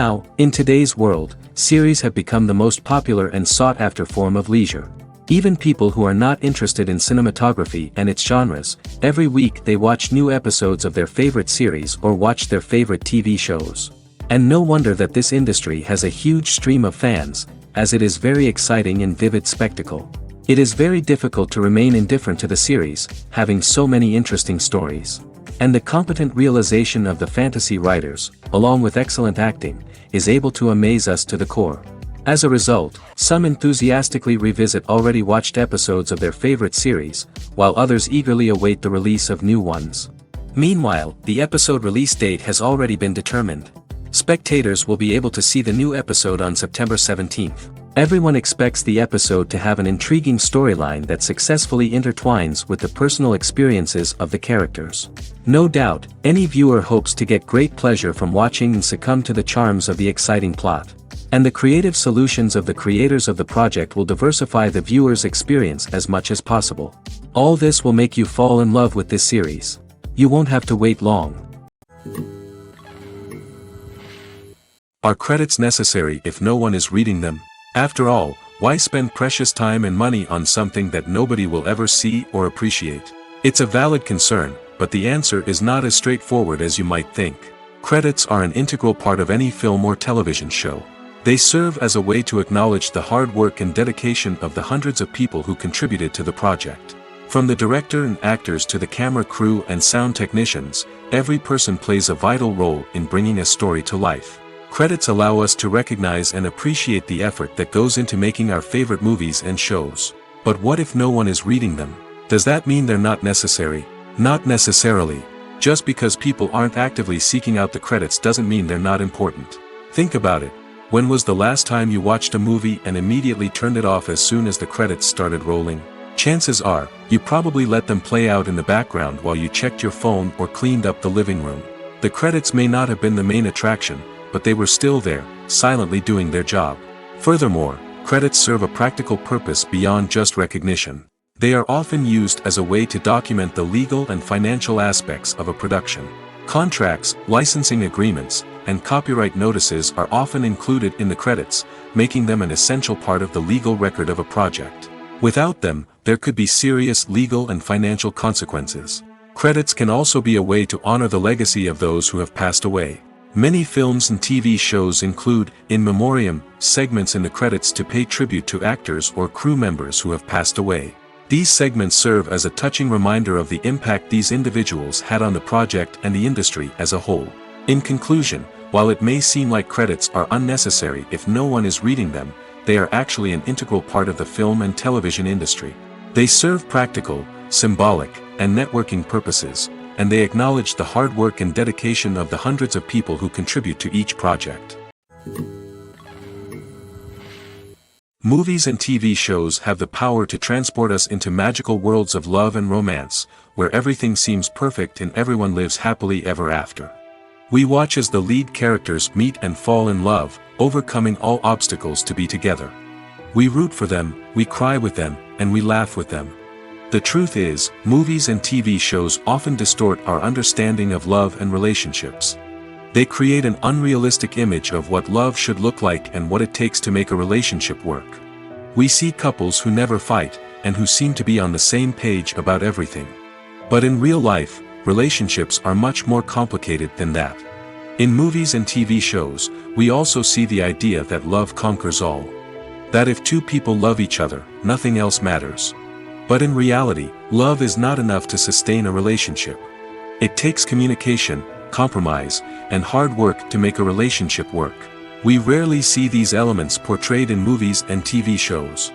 Now, in today's world, series have become the most popular and sought-after form of leisure. Even people who are not interested in cinematography and its genres, every week they watch new episodes of their favorite series or watch their favorite TV shows. And no wonder that this industry has a huge stream of fans, as it is very exciting and vivid spectacle. It is very difficult to remain indifferent to the series, having so many interesting stories. And the competent realization of the fantasy writers, along with excellent acting, is able to amaze us to the core. As a result, some enthusiastically revisit already watched episodes of their favorite series, while others eagerly await the release of new ones. Meanwhile, the episode release date has already been determined. Spectators will be able to see the new episode on September 17th. Everyone expects the episode to have an intriguing storyline that successfully intertwines with the personal experiences of the characters. No doubt, any viewer hopes to get great pleasure from watching and succumb to the charms of the exciting plot. And the creative solutions of the creators of the project will diversify the viewer's experience as much as possible. All this will make you fall in love with this series. You won't have to wait long. Are credits necessary if no one is reading them? After all, why spend precious time and money on something that nobody will ever see or appreciate? It's a valid concern, but the answer is not as straightforward as you might think. Credits are an integral part of any film or television show. They serve as a way to acknowledge the hard work and dedication of the hundreds of people who contributed to the project. From the director and actors to the camera crew and sound technicians, every person plays a vital role in bringing a story to life. Credits allow us to recognize and appreciate the effort that goes into making our favorite movies and shows. But what if no one is reading them? Does that mean they're not necessary? Not necessarily. Just because people aren't actively seeking out the credits doesn't mean they're not important. Think about it. When was the last time you watched a movie and immediately turned it off as soon as the credits started rolling? Chances are, you probably let them play out in the background while you checked your phone or cleaned up the living room. The credits may not have been the main attraction, but they were still there, silently doing their job. Furthermore, credits serve a practical purpose beyond just recognition. They are often used as a way to document the legal and financial aspects of a production. Contracts, licensing agreements, and copyright notices are often included in the credits, making them an essential part of the legal record of a project. Without them, there could be serious legal and financial consequences. Credits can also be a way to honor the legacy of those who have passed away. Many films and TV shows include, in memoriam, segments in the credits to pay tribute to actors or crew members who have passed away. These segments serve as a touching reminder of the impact these individuals had on the project and the industry as a whole. In conclusion, while it may seem like credits are unnecessary if no one is reading them, they are actually an integral part of the film and television industry. They serve practical, symbolic, and networking purposes, and they acknowledge the hard work and dedication of the hundreds of people who contribute to each project. Movies and TV shows have the power to transport us into magical worlds of love and romance, where everything seems perfect and everyone lives happily ever after. We watch as the lead characters meet and fall in love, overcoming all obstacles to be together. We root for them, we cry with them, and we laugh with them. The truth is, movies and TV shows often distort our understanding of love and relationships. They create an unrealistic image of what love should look like and what it takes to make a relationship work. We see couples who never fight, and who seem to be on the same page about everything. But in real life, relationships are much more complicated than that. In movies and TV shows, we also see the idea that love conquers all. That if two people love each other, nothing else matters. But in reality, love is not enough to sustain a relationship. It takes communication, compromise, and hard work to make a relationship work. We rarely see these elements portrayed in movies and TV shows.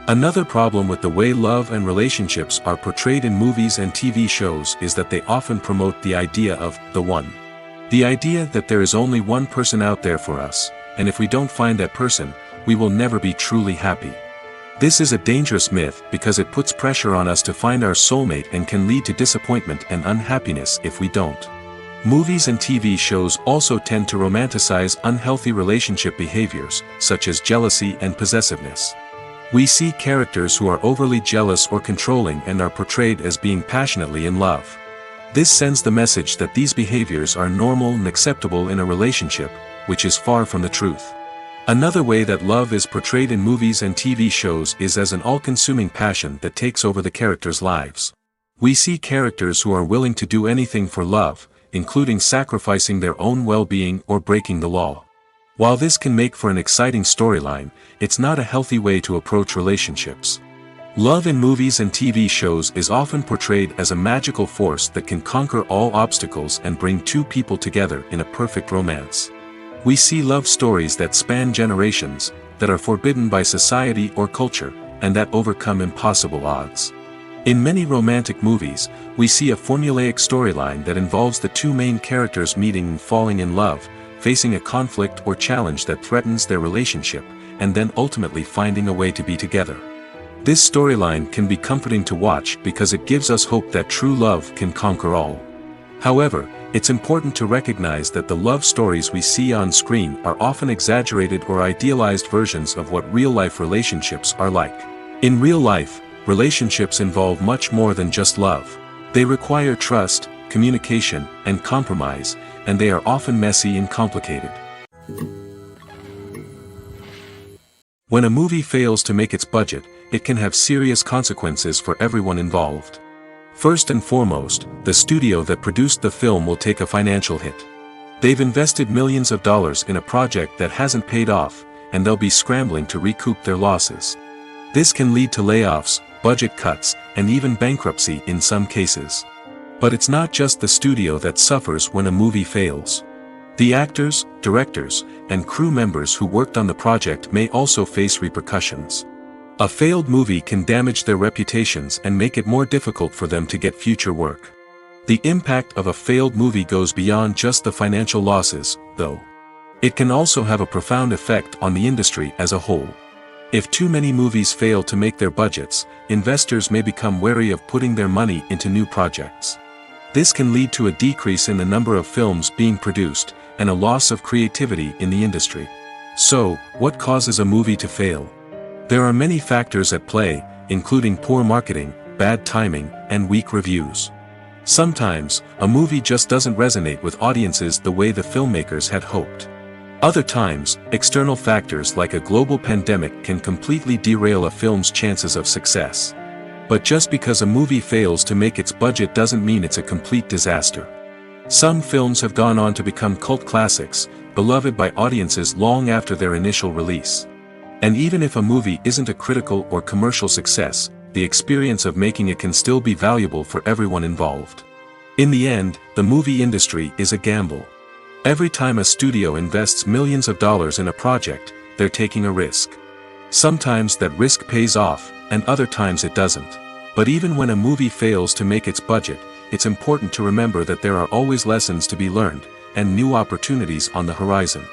Another problem with the way love and relationships are portrayed in movies and TV shows is that they often promote the idea of the one. The idea that there is only one person out there for us, and if we don't find that person, we will never be truly happy. This is a dangerous myth because it puts pressure on us to find our soulmate and can lead to disappointment and unhappiness if we don't. Movies and TV shows also tend to romanticize unhealthy relationship behaviors, such as jealousy and possessiveness. We see characters who are overly jealous or controlling and are portrayed as being passionately in love. This sends the message that these behaviors are normal and acceptable in a relationship, which is far from the truth. Another way that love is portrayed in movies and TV shows is as an all-consuming passion that takes over the characters' lives. We see characters who are willing to do anything for love, including sacrificing their own well-being or breaking the law. While this can make for an exciting storyline, it's not a healthy way to approach relationships. Love in movies and TV shows is often portrayed as a magical force that can conquer all obstacles and bring two people together in a perfect romance. We see love stories that span generations, that are forbidden by society or culture, and that overcome impossible odds. In many romantic movies, we see a formulaic storyline that involves the two main characters meeting and falling in love, facing a conflict or challenge that threatens their relationship, and then ultimately finding a way to be together. This storyline can be comforting to watch because it gives us hope that true love can conquer all. However, it's important to recognize that the love stories we see on screen are often exaggerated or idealized versions of what real-life relationships are like. In real life, relationships involve much more than just love. They require trust, communication, and compromise, and they are often messy and complicated. When a movie fails to make its budget, it can have serious consequences for everyone involved. First and foremost, the studio that produced the film will take a financial hit. They've invested millions of dollars in a project that hasn't paid off, and they'll be scrambling to recoup their losses. This can lead to layoffs, budget cuts, and even bankruptcy in some cases. But it's not just the studio that suffers when a movie fails. The actors, directors, and crew members who worked on the project may also face repercussions. A failed movie can damage their reputations and make it more difficult for them to get future work. The impact of a failed movie goes beyond just the financial losses, though. It can also have a profound effect on the industry as a whole. If too many movies fail to make their budgets, investors may become wary of putting their money into new projects. This can lead to a decrease in the number of films being produced, and a loss of creativity in the industry. So, what causes a movie to fail? There are many factors at play, including poor marketing, bad timing, and weak reviews. Sometimes, a movie just doesn't resonate with audiences the way the filmmakers had hoped. Other times, external factors like a global pandemic can completely derail a film's chances of success. But just because a movie fails to make its budget doesn't mean it's a complete disaster. Some films have gone on to become cult classics, beloved by audiences long after their initial release. And even if a movie isn't a critical or commercial success, the experience of making it can still be valuable for everyone involved. In the end, the movie industry is a gamble. Every time a studio invests millions of dollars in a project, they're taking a risk. Sometimes that risk pays off, and other times it doesn't. But even when a movie fails to make its budget, it's important to remember that there are always lessons to be learned, and new opportunities on the horizon.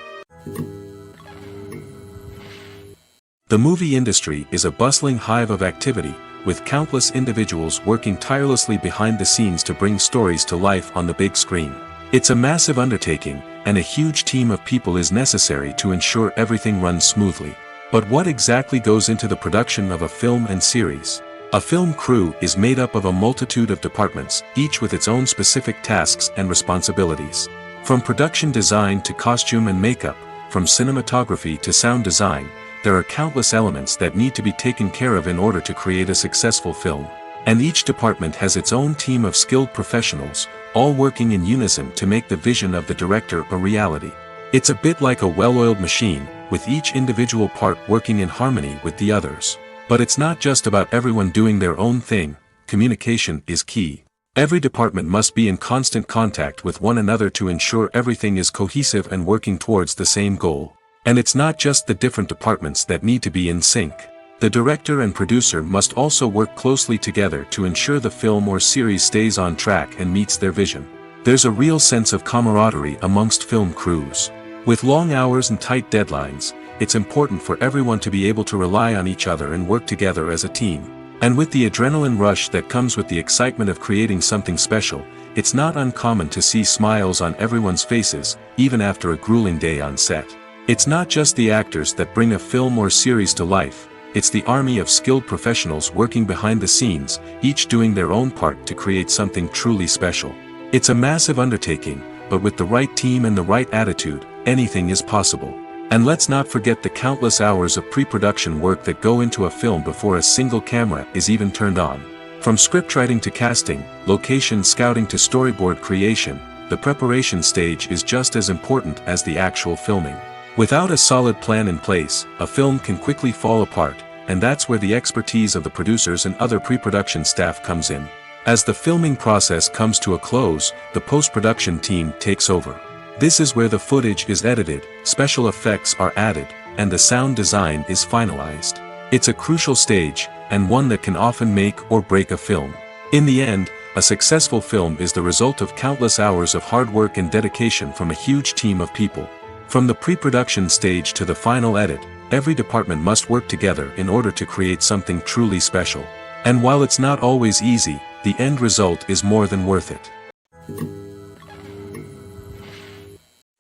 The movie industry is a bustling hive of activity, with countless individuals working tirelessly behind the scenes to bring stories to life on the big screen. It's a massive undertaking, and a huge team of people is necessary to ensure everything runs smoothly. But what exactly goes into the production of a film and series? A film crew is made up of a multitude of departments, each with its own specific tasks and responsibilities. From production design to costume and makeup, from cinematography to sound design, there are countless elements that need to be taken care of in order to create a successful film. And each department has its own team of skilled professionals, all working in unison to make the vision of the director a reality. It's a bit like a well-oiled machine, with each individual part working in harmony with the others. But it's not just about everyone doing their own thing. Communication is key. Every department must be in constant contact with one another to ensure everything is cohesive and working towards the same goal. And it's not just the different departments that need to be in sync. The director and producer must also work closely together to ensure the film or series stays on track and meets their vision. There's a real sense of camaraderie amongst film crews. With long hours and tight deadlines, it's important for everyone to be able to rely on each other and work together as a team. And with the adrenaline rush that comes with the excitement of creating something special, it's not uncommon to see smiles on everyone's faces, even after a grueling day on set. It's not just the actors that bring a film or series to life, it's the army of skilled professionals working behind the scenes, each doing their own part to create something truly special. It's a massive undertaking, but with the right team and the right attitude, anything is possible. And let's not forget the countless hours of pre-production work that go into a film before a single camera is even turned on. From scriptwriting to casting, location scouting to storyboard creation, the preparation stage is just as important as the actual filming. Without a solid plan in place, a film can quickly fall apart, and that's where the expertise of the producers and other pre-production staff comes in. As the filming process comes to a close, the post-production team takes over. This is where the footage is edited, special effects are added, and the sound design is finalized. It's a crucial stage, and one that can often make or break a film. In the end, a successful film is the result of countless hours of hard work and dedication from a huge team of people. From the pre-production stage to the final edit, every department must work together in order to create something truly special. And while it's not always easy, the end result is more than worth it.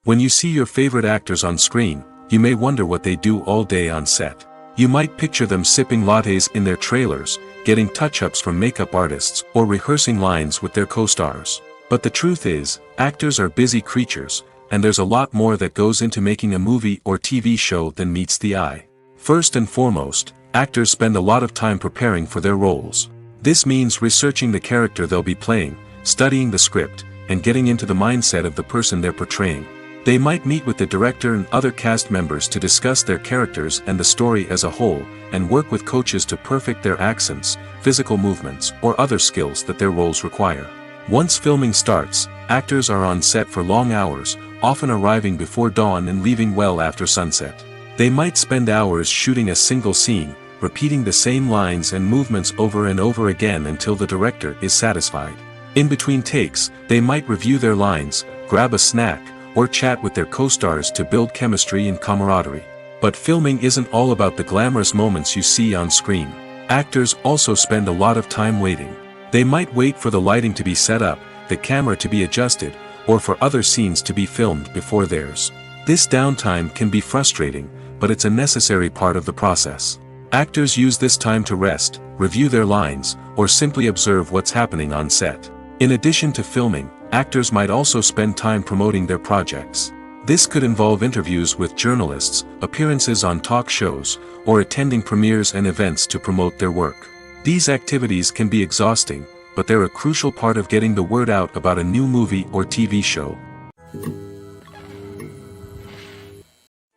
When you see your favorite actors on screen, you may wonder what they do all day on set. You might picture them sipping lattes in their trailers, getting touch-ups from makeup artists, or rehearsing lines with their co-stars. But the truth is, actors are busy creatures, and there's a lot more that goes into making a movie or TV show than meets the eye. First and foremost, actors spend a lot of time preparing for their roles. This means researching the character they'll be playing, studying the script, and getting into the mindset of the person they're portraying. They might meet with the director and other cast members to discuss their characters and the story as a whole, and work with coaches to perfect their accents, physical movements, or other skills that their roles require. Once filming starts, actors are on set for long hours, often arriving before dawn and leaving well after sunset. They might spend hours shooting a single scene, repeating the same lines and movements over and over again until the director is satisfied. In between takes, they might review their lines, grab a snack, or chat with their co-stars to build chemistry and camaraderie. But filming isn't all about the glamorous moments you see on screen. Actors also spend a lot of time waiting. They might wait for the lighting to be set up, the camera to be adjusted, or for other scenes to be filmed before theirs. This downtime can be frustrating, but it's a necessary part of the process. Actors use this time to rest, review their lines, or simply observe what's happening on set. In addition to filming, actors might also spend time promoting their projects. This could involve interviews with journalists, appearances on talk shows, or attending premieres and events to promote their work. These activities can be exhausting, but they're a crucial part of getting the word out about a new movie or TV show.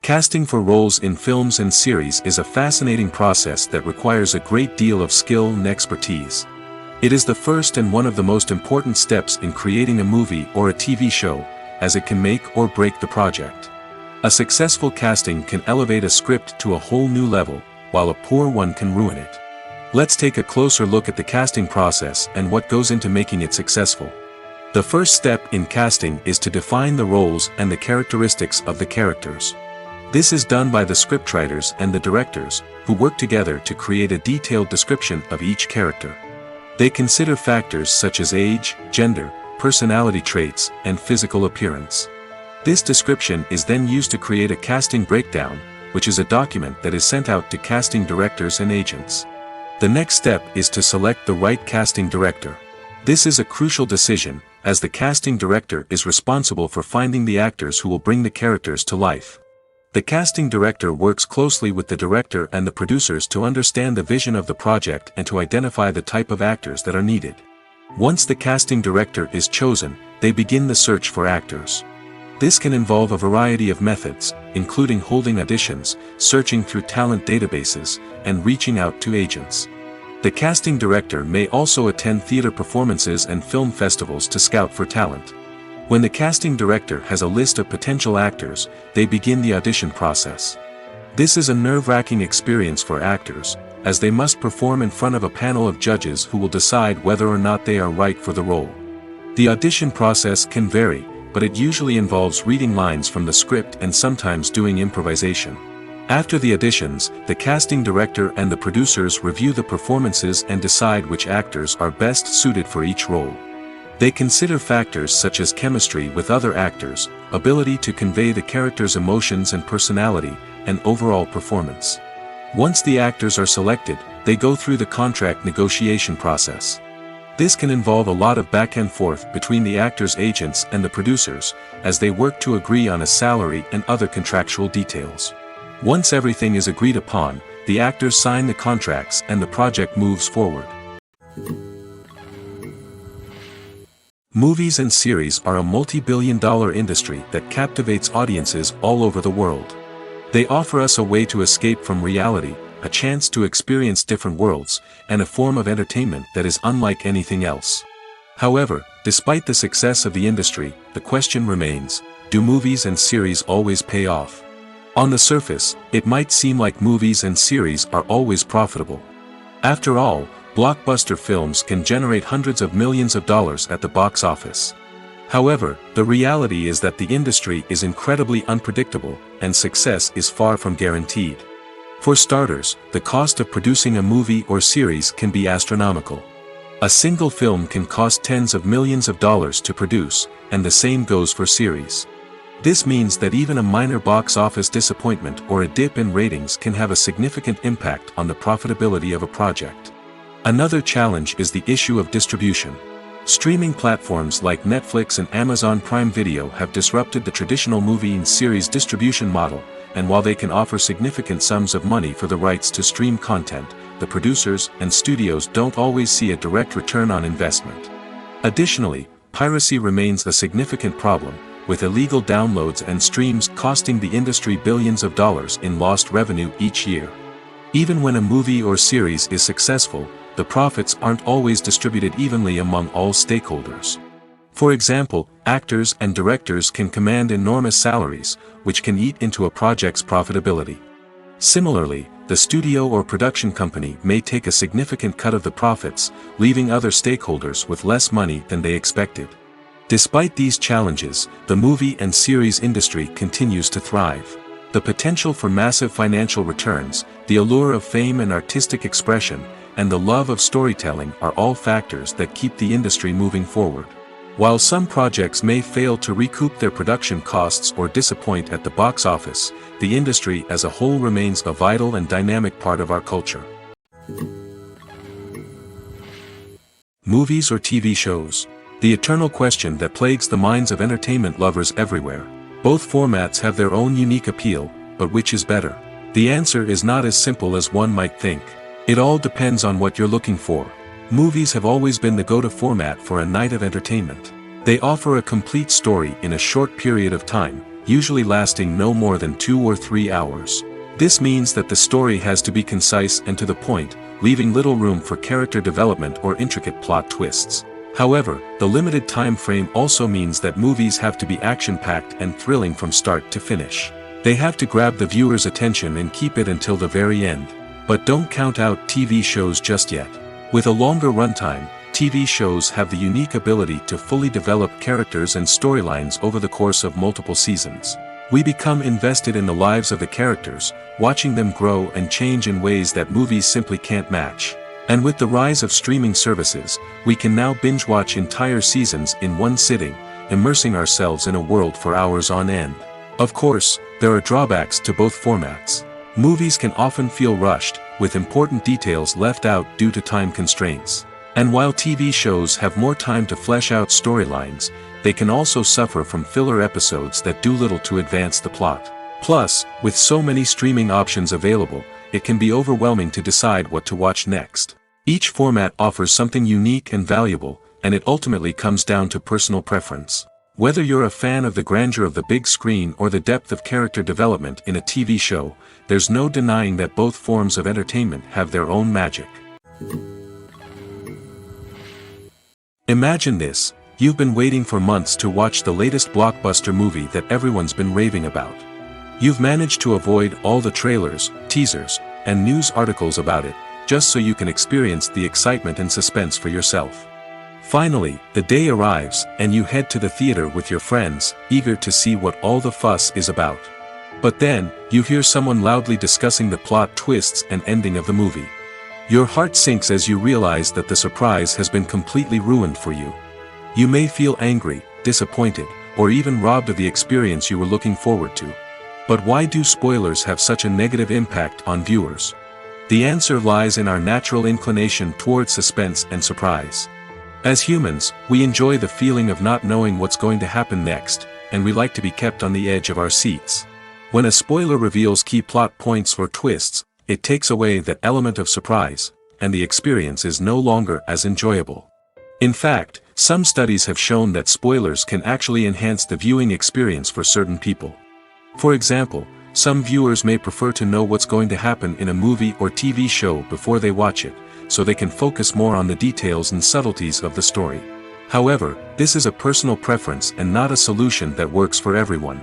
Casting for roles in films and series is a fascinating process that requires a great deal of skill and expertise. It is the first and one of the most important steps in creating a movie or a TV show, as it can make or break the project. A successful casting can elevate a script to a whole new level, while a poor one can ruin it. Let's take a closer look at the casting process and what goes into making it successful. The first step in casting is to define the roles and the characteristics of the characters. This is done by the scriptwriters and the directors, who work together to create a detailed description of each character. They consider factors such as age, gender, personality traits, and physical appearance. This description is then used to create a casting breakdown, which is a document that is sent out to casting directors and agents. The next step is to select the right casting director. This is a crucial decision, as the casting director is responsible for finding the actors who will bring the characters to life. The casting director works closely with the director and the producers to understand the vision of the project and to identify the type of actors that are needed. Once the casting director is chosen, they begin the search for actors. This can involve a variety of methods, including holding auditions, searching through talent databases, and reaching out to agents. The casting director may also attend theater performances and film festivals to scout for talent. When the casting director has a list of potential actors, they begin the audition process. This is a nerve-wracking experience for actors, as they must perform in front of a panel of judges who will decide whether or not they are right for the role. The audition process can vary, but it usually involves reading lines from the script and sometimes doing improvisation. After the auditions, the casting director and the producers review the performances and decide which actors are best suited for each role. They consider factors such as chemistry with other actors, ability to convey the character's emotions and personality, and overall performance. Once the actors are selected, they go through the contract negotiation process. This can involve a lot of back and forth between the actors' agents and the producers, as they work to agree on a salary and other contractual details. Once everything is agreed upon, the actors sign the contracts and the project moves forward. Movies and series are a multi-billion-dollar industry that captivates audiences all over the world. They offer us a way to escape from reality, a chance to experience different worlds, and a form of entertainment that is unlike anything else. However, despite the success of the industry, the question remains, do movies and series always pay off? On the surface, it might seem like movies and series are always profitable. After all, blockbuster films can generate hundreds of millions of dollars at the box office. However, the reality is that the industry is incredibly unpredictable, and success is far from guaranteed. For starters, the cost of producing a movie or series can be astronomical. A single film can cost tens of millions of dollars to produce, and the same goes for series. This means that even a minor box office disappointment or a dip in ratings can have a significant impact on the profitability of a project. Another challenge is the issue of distribution. Streaming platforms like Netflix and Amazon Prime Video have disrupted the traditional movie and series distribution model, and while they can offer significant sums of money for the rights to stream content, the producers and studios don't always see a direct return on investment. Additionally, piracy remains a significant problem, with illegal downloads and streams costing the industry billions of dollars in lost revenue each year. Even when a movie or series is successful, the profits aren't always distributed evenly among all stakeholders. For example, actors and directors can command enormous salaries, which can eat into a project's profitability. Similarly, the studio or production company may take a significant cut of the profits, leaving other stakeholders with less money than they expected. Despite these challenges, the movie and series industry continues to thrive. The potential for massive financial returns, the allure of fame and artistic expression, and the love of storytelling are all factors that keep the industry moving forward. While some projects may fail to recoup their production costs or disappoint at the box office, the industry as a whole remains a vital and dynamic part of our culture. Movies or TV shows? The eternal question that plagues the minds of entertainment lovers everywhere. Both formats have their own unique appeal, but which is better? The answer is not as simple as one might think. It all depends on what you're looking for. Movies have always been the go-to format for a night of entertainment. They offer a complete story in a short period of time, usually lasting no more than 2 or 3 hours. This means that the story has to be concise and to the point, leaving little room for character development or intricate plot twists. However, the limited time frame also means that movies have to be action-packed and thrilling from start to finish. They have to grab the viewer's attention and keep it until the very end. But don't count out TV shows just yet. With a longer runtime, TV shows have the unique ability to fully develop characters and storylines over the course of multiple seasons. We become invested in the lives of the characters, watching them grow and change in ways that movies simply can't match. And with the rise of streaming services, we can now binge-watch entire seasons in one sitting, immersing ourselves in a world for hours on end. Of course, there are drawbacks to both formats. Movies can often feel rushed, with important details left out due to time constraints. And while TV shows have more time to flesh out storylines, they can also suffer from filler episodes that do little to advance the plot. Plus, with so many streaming options available, it can be overwhelming to decide what to watch next. Each format offers something unique and valuable, and it ultimately comes down to personal preference. Whether you're a fan of the grandeur of the big screen or the depth of character development in a TV show, there's no denying that both forms of entertainment have their own magic. Imagine this: you've been waiting for months to watch the latest blockbuster movie that everyone's been raving about. You've managed to avoid all the trailers, teasers, and news articles about it, just so you can experience the excitement and suspense for yourself. Finally, the day arrives, and you head to the theater with your friends, eager to see what all the fuss is about. But then, you hear someone loudly discussing the plot twists and ending of the movie. Your heart sinks as you realize that the surprise has been completely ruined for you. You may feel angry, disappointed, or even robbed of the experience you were looking forward to. But why do spoilers have such a negative impact on viewers? The answer lies in our natural inclination toward suspense and surprise. As humans, we enjoy the feeling of not knowing what's going to happen next, and we like to be kept on the edge of our seats. When a spoiler reveals key plot points or twists, it takes away that element of surprise, and the experience is no longer as enjoyable. In fact, some studies have shown that spoilers can actually enhance the viewing experience for certain people. For example, some viewers may prefer to know what's going to happen in a movie or TV show before they watch it, so they can focus more on the details and subtleties of the story. However, this is a personal preference and not a solution that works for everyone.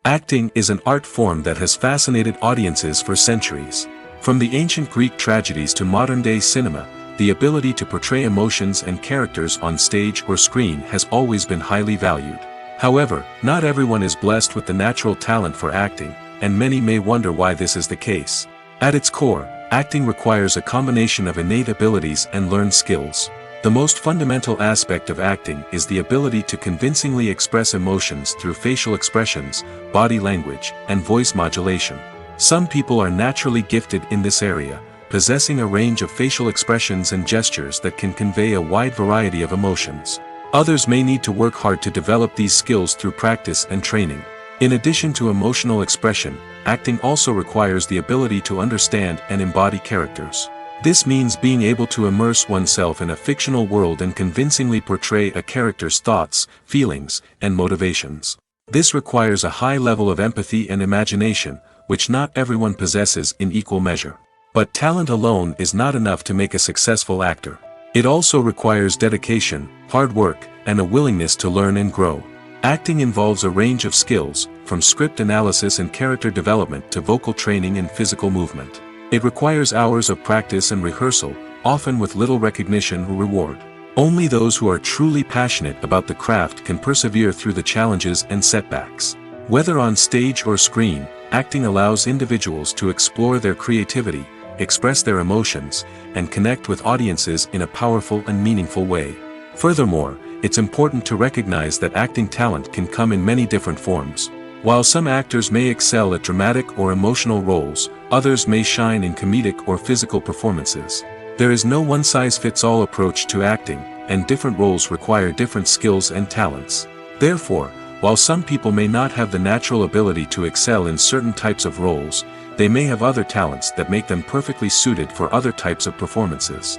Acting is an art form that has fascinated audiences for centuries. From the ancient Greek tragedies to modern-day cinema, the ability to portray emotions and characters on stage or screen has always been highly valued. However, not everyone is blessed with the natural talent for acting, and many may wonder why this is the case. At its core, acting requires a combination of innate abilities and learned skills. The most fundamental aspect of acting is the ability to convincingly express emotions through facial expressions, body language, and voice modulation. Some people are naturally gifted in this area, possessing a range of facial expressions and gestures that can convey a wide variety of emotions. Others may need to work hard to develop these skills through practice and training. In addition to emotional expression, acting also requires the ability to understand and embody characters. This means being able to immerse oneself in a fictional world and convincingly portray a character's thoughts, feelings, and motivations. This requires a high level of empathy and imagination, which not everyone possesses in equal measure. But talent alone is not enough to make a successful actor. It also requires dedication, hard work, and a willingness to learn and grow. Acting involves a range of skills, from script analysis and character development to vocal training and physical movement. It requires hours of practice and rehearsal, often with little recognition or reward. Only those who are truly passionate about the craft can persevere through the challenges and setbacks. Whether on stage or screen, acting allows individuals to explore their creativity, express their emotions, and connect with audiences in a powerful and meaningful way. Furthermore, it's important to recognize that acting talent can come in many different forms. While some actors may excel at dramatic or emotional roles, others may shine in comedic or physical performances. There is no one-size-fits-all approach to acting, and different roles require different skills and talents. Therefore, while some people may not have the natural ability to excel in certain types of roles, they may have other talents that make them perfectly suited for other types of performances.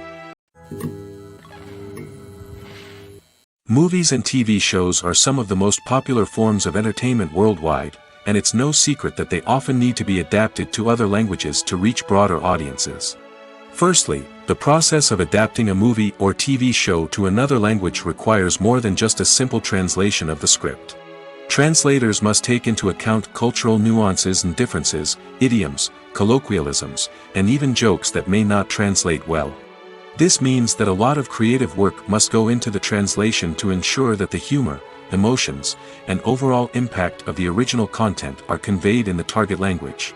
Movies and TV shows are some of the most popular forms of entertainment worldwide, and it's no secret that they often need to be adapted to other languages to reach broader audiences. Firstly, the process of adapting a movie or TV show to another language requires more than just a simple translation of the script. Translators must take into account cultural nuances and differences, idioms, colloquialisms, and even jokes that may not translate well. This means that a lot of creative work must go into the translation to ensure that the humor, emotions, and overall impact of the original content are conveyed in the target language.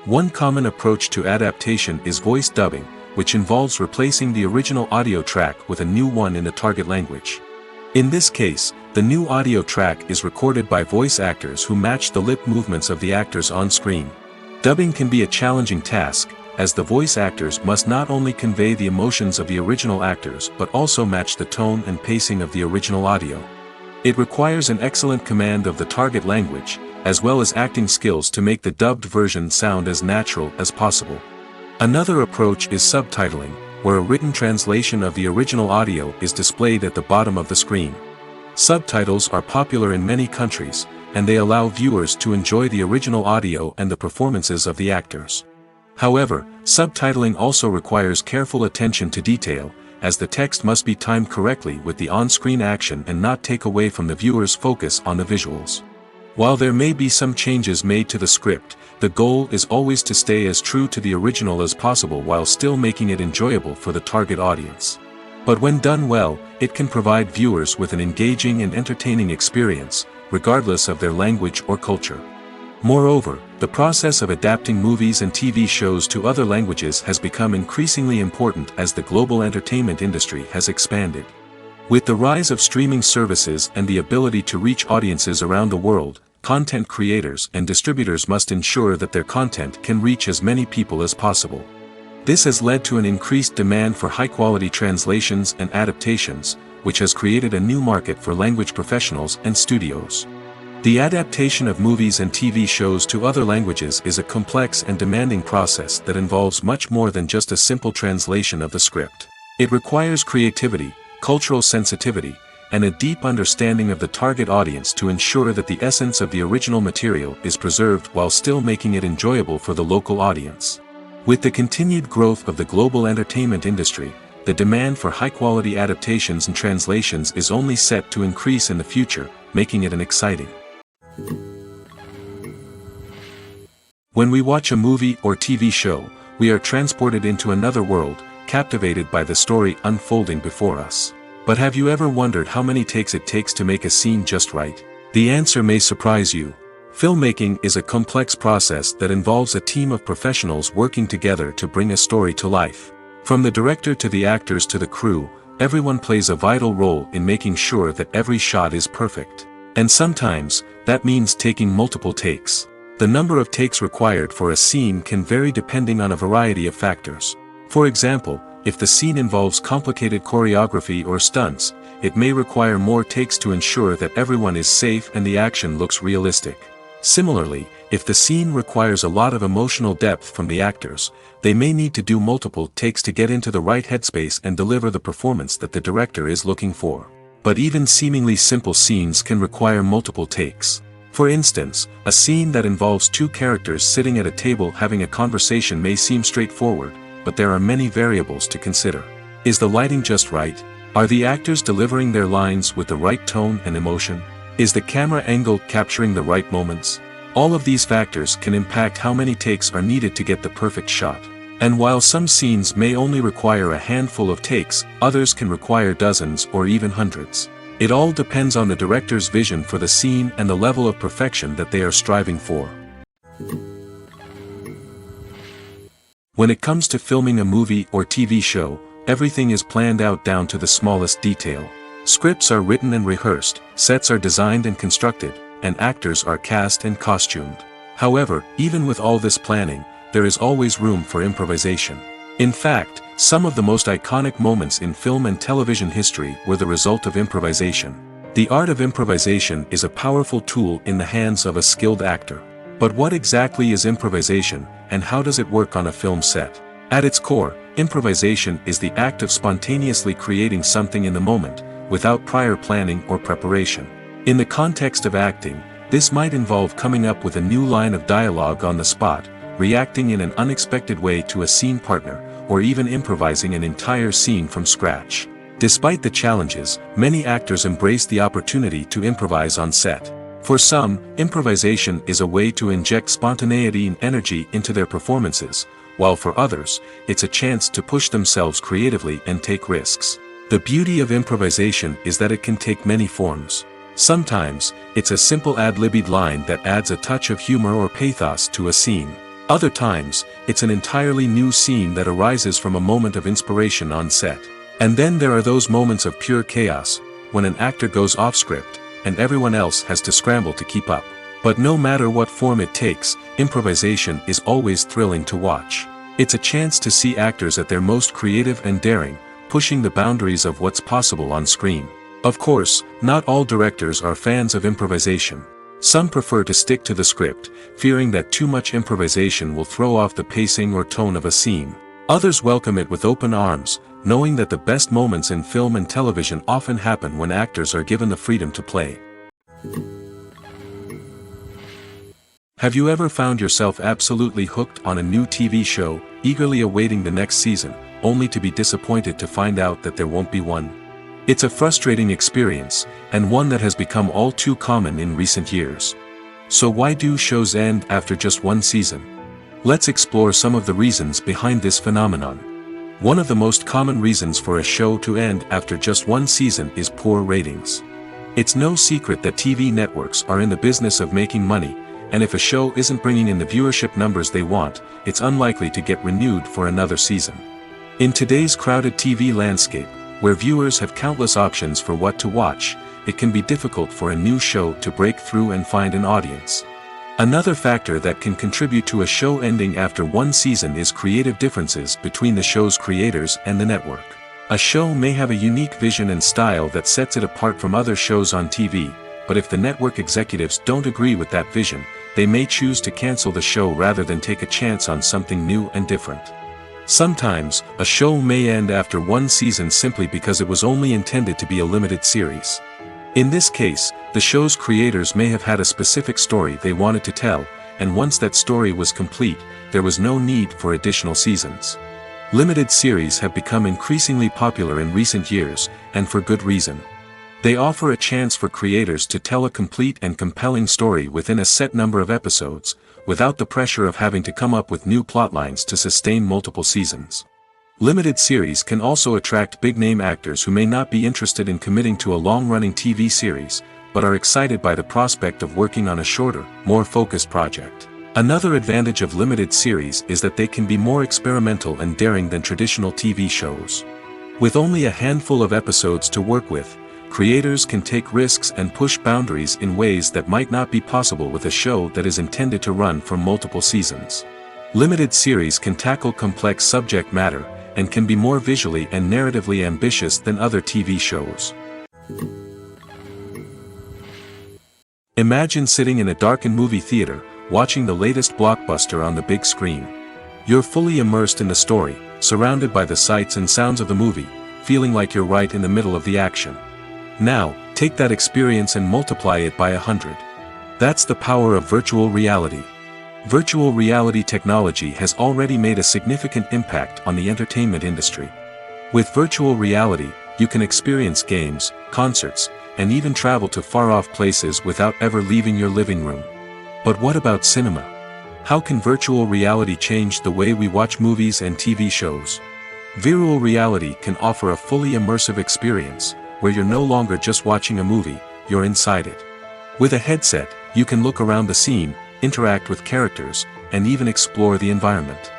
One common approach to adaptation is voice dubbing, which involves replacing the original audio track with a new one in the target language. In this case, the new audio track is recorded by voice actors who match the lip movements of the actors on screen. Dubbing can be a challenging task, as the voice actors must not only convey the emotions of the original actors but also match the tone and pacing of the original audio. It requires an excellent command of the target language, as well as acting skills to make the dubbed version sound as natural as possible. Another approach is subtitling, where a written translation of the original audio is displayed at the bottom of the screen. Subtitles are popular in many countries, and they allow viewers to enjoy the original audio and the performances of the actors. However, subtitling also requires careful attention to detail, as the text must be timed correctly with the on-screen action and not take away from the viewer's focus on the visuals. While there may be some changes made to the script, the goal is always to stay as true to the original as possible while still making it enjoyable for the target audience. But when done well, it can provide viewers with an engaging and entertaining experience, regardless of their language or culture. Moreover, the process of adapting movies and TV shows to other languages has become increasingly important as the global entertainment industry has expanded. With the rise of streaming services and the ability to reach audiences around the world, content creators and distributors must ensure that their content can reach as many people as possible. This has led to an increased demand for high-quality translations and adaptations, which has created a new market for language professionals and studios. The adaptation of movies and TV shows to other languages is a complex and demanding process that involves much more than just a simple translation of the script. It requires creativity, cultural sensitivity, and a deep understanding of the target audience to ensure that the essence of the original material is preserved while still making it enjoyable for the local audience. With the continued growth of the global entertainment industry, the demand for high-quality adaptations and translations is only set to increase in the future, making it exciting. When we watch a movie or TV show, we are transported into another world, captivated by the story unfolding before us. But have you ever wondered how many takes it takes to make a scene just right? The answer may surprise you. Filmmaking is a complex process that involves a team of professionals working together to bring a story to life. From the director to the actors to the crew, everyone plays a vital role in making sure that every shot is perfect. And sometimes, that means taking multiple takes. The number of takes required for a scene can vary depending on a variety of factors. For example, if the scene involves complicated choreography or stunts, it may require more takes to ensure that everyone is safe and the action looks realistic. Similarly, if the scene requires a lot of emotional depth from the actors, they may need to do multiple takes to get into the right headspace and deliver the performance that the director is looking for. But even seemingly simple scenes can require multiple takes. For instance, a scene that involves two characters sitting at a table having a conversation may seem straightforward, but there are many variables to consider. Is the lighting just right? Are the actors delivering their lines with the right tone and emotion? Is the camera angle capturing the right moments? All of these factors can impact how many takes are needed to get the perfect shot. And while some scenes may only require a handful of takes, others can require dozens or even hundreds. It all depends on the director's vision for the scene and the level of perfection that they are striving for. When it comes to filming a movie or TV show, everything is planned out down to the smallest detail. Scripts are written and rehearsed, sets are designed and constructed, and actors are cast and costumed. However, even with all this planning, there is always room for improvisation. In fact, some of the most iconic moments in film and television history were the result of improvisation. The art of improvisation is a powerful tool in the hands of a skilled actor. But what exactly is improvisation, and how does it work on a film set? At its core, improvisation is the act of spontaneously creating something in the moment, without prior planning or preparation. In the context of acting, this might involve coming up with a new line of dialogue on the spot, reacting in an unexpected way to a scene partner, or even improvising an entire scene from scratch. Despite the challenges, many actors embrace the opportunity to improvise on set. For some, improvisation is a way to inject spontaneity and energy into their performances, while for others, it's a chance to push themselves creatively and take risks. The beauty of improvisation is that it can take many forms. Sometimes, it's a simple ad-libbed line that adds a touch of humor or pathos to a scene. Other times, it's an entirely new scene that arises from a moment of inspiration on set. And then there are those moments of pure chaos, when an actor goes off script, and everyone else has to scramble to keep up. But no matter what form it takes, improvisation is always thrilling to watch. It's a chance to see actors at their most creative and daring, pushing the boundaries of what's possible on screen. Of course, not all directors are fans of improvisation. Some prefer to stick to the script, fearing that too much improvisation will throw off the pacing or tone of a scene. Others welcome it with open arms, knowing that the best moments in film and television often happen when actors are given the freedom to play. Have you ever found yourself absolutely hooked on a new TV show, eagerly awaiting the next season, only to be disappointed to find out that there won't be one? It's a frustrating experience, and one that has become all too common in recent years. So why do shows end after just one season? Let's explore some of the reasons behind this phenomenon. One of the most common reasons for a show to end after just one season is poor ratings. It's no secret that TV networks are in the business of making money, and if a show isn't bringing in the viewership numbers they want, it's unlikely to get renewed for another season. In today's crowded TV landscape, where viewers have countless options for what to watch, it can be difficult for a new show to break through and find an audience. Another factor that can contribute to a show ending after one season is creative differences between the show's creators and the network. A show may have a unique vision and style that sets it apart from other shows on TV, but if the network executives don't agree with that vision, they may choose to cancel the show rather than take a chance on something new and different. Sometimes, a show may end after one season simply because it was only intended to be a limited series. In this case, the show's creators may have had a specific story they wanted to tell, and once that story was complete, there was no need for additional seasons. Limited series have become increasingly popular in recent years, and for good reason. They offer a chance for creators to tell a complete and compelling story within a set number of episodes, without the pressure of having to come up with new plotlines to sustain multiple seasons. Limited series can also attract big-name actors who may not be interested in committing to a long-running TV series, but are excited by the prospect of working on a shorter, more focused project. Another advantage of limited series is that they can be more experimental and daring than traditional TV shows. With only a handful of episodes to work with, creators can take risks and push boundaries in ways that might not be possible with a show that is intended to run for multiple seasons. Limited series can tackle complex subject matter, and can be more visually and narratively ambitious than other TV shows. Imagine sitting in a darkened movie theater, watching the latest blockbuster on the big screen. You're fully immersed in the story, surrounded by the sights and sounds of the movie, feeling like you're right in the middle of the action. Now, take that experience and multiply it by 100. That's the power of virtual reality. Virtual reality technology has already made a significant impact on the entertainment industry. With virtual reality, you can experience games, concerts, and even travel to far-off places without ever leaving your living room. But what about cinema? How can virtual reality change the way we watch movies and TV shows? Virtual reality can offer a fully immersive experience, where you're no longer just watching a movie, you're inside it. With a headset, you can look around the scene, interact with characters, and even explore the environment.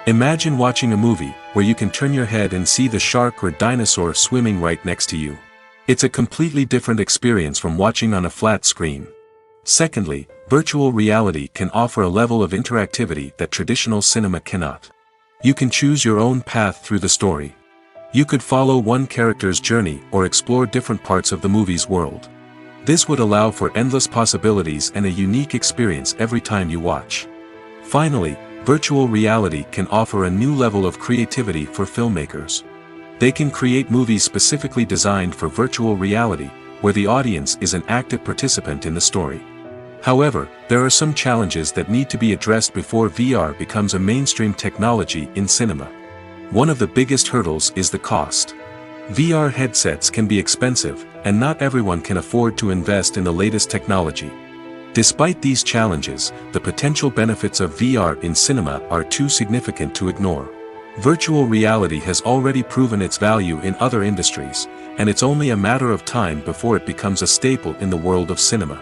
Imagine watching a movie where you can turn your head and see the shark or dinosaur swimming right next to you. It's a completely different experience from watching on a flat screen. Secondly, virtual reality can offer a level of interactivity that traditional cinema cannot. You can choose your own path through the story. You could follow one character's journey or explore different parts of the movie's world. This would allow for endless possibilities and a unique experience every time you watch. Finally, virtual reality can offer a new level of creativity for filmmakers. They can create movies specifically designed for virtual reality, where the audience is an active participant in the story. However, there are some challenges that need to be addressed before VR becomes a mainstream technology in cinema. One of the biggest hurdles is the cost. VR headsets can be expensive, and not everyone can afford to invest in the latest technology. Despite these challenges, the potential benefits of VR in cinema are too significant to ignore. Virtual reality has already proven its value in other industries, and it's only a matter of time before it becomes a staple in the world of cinema.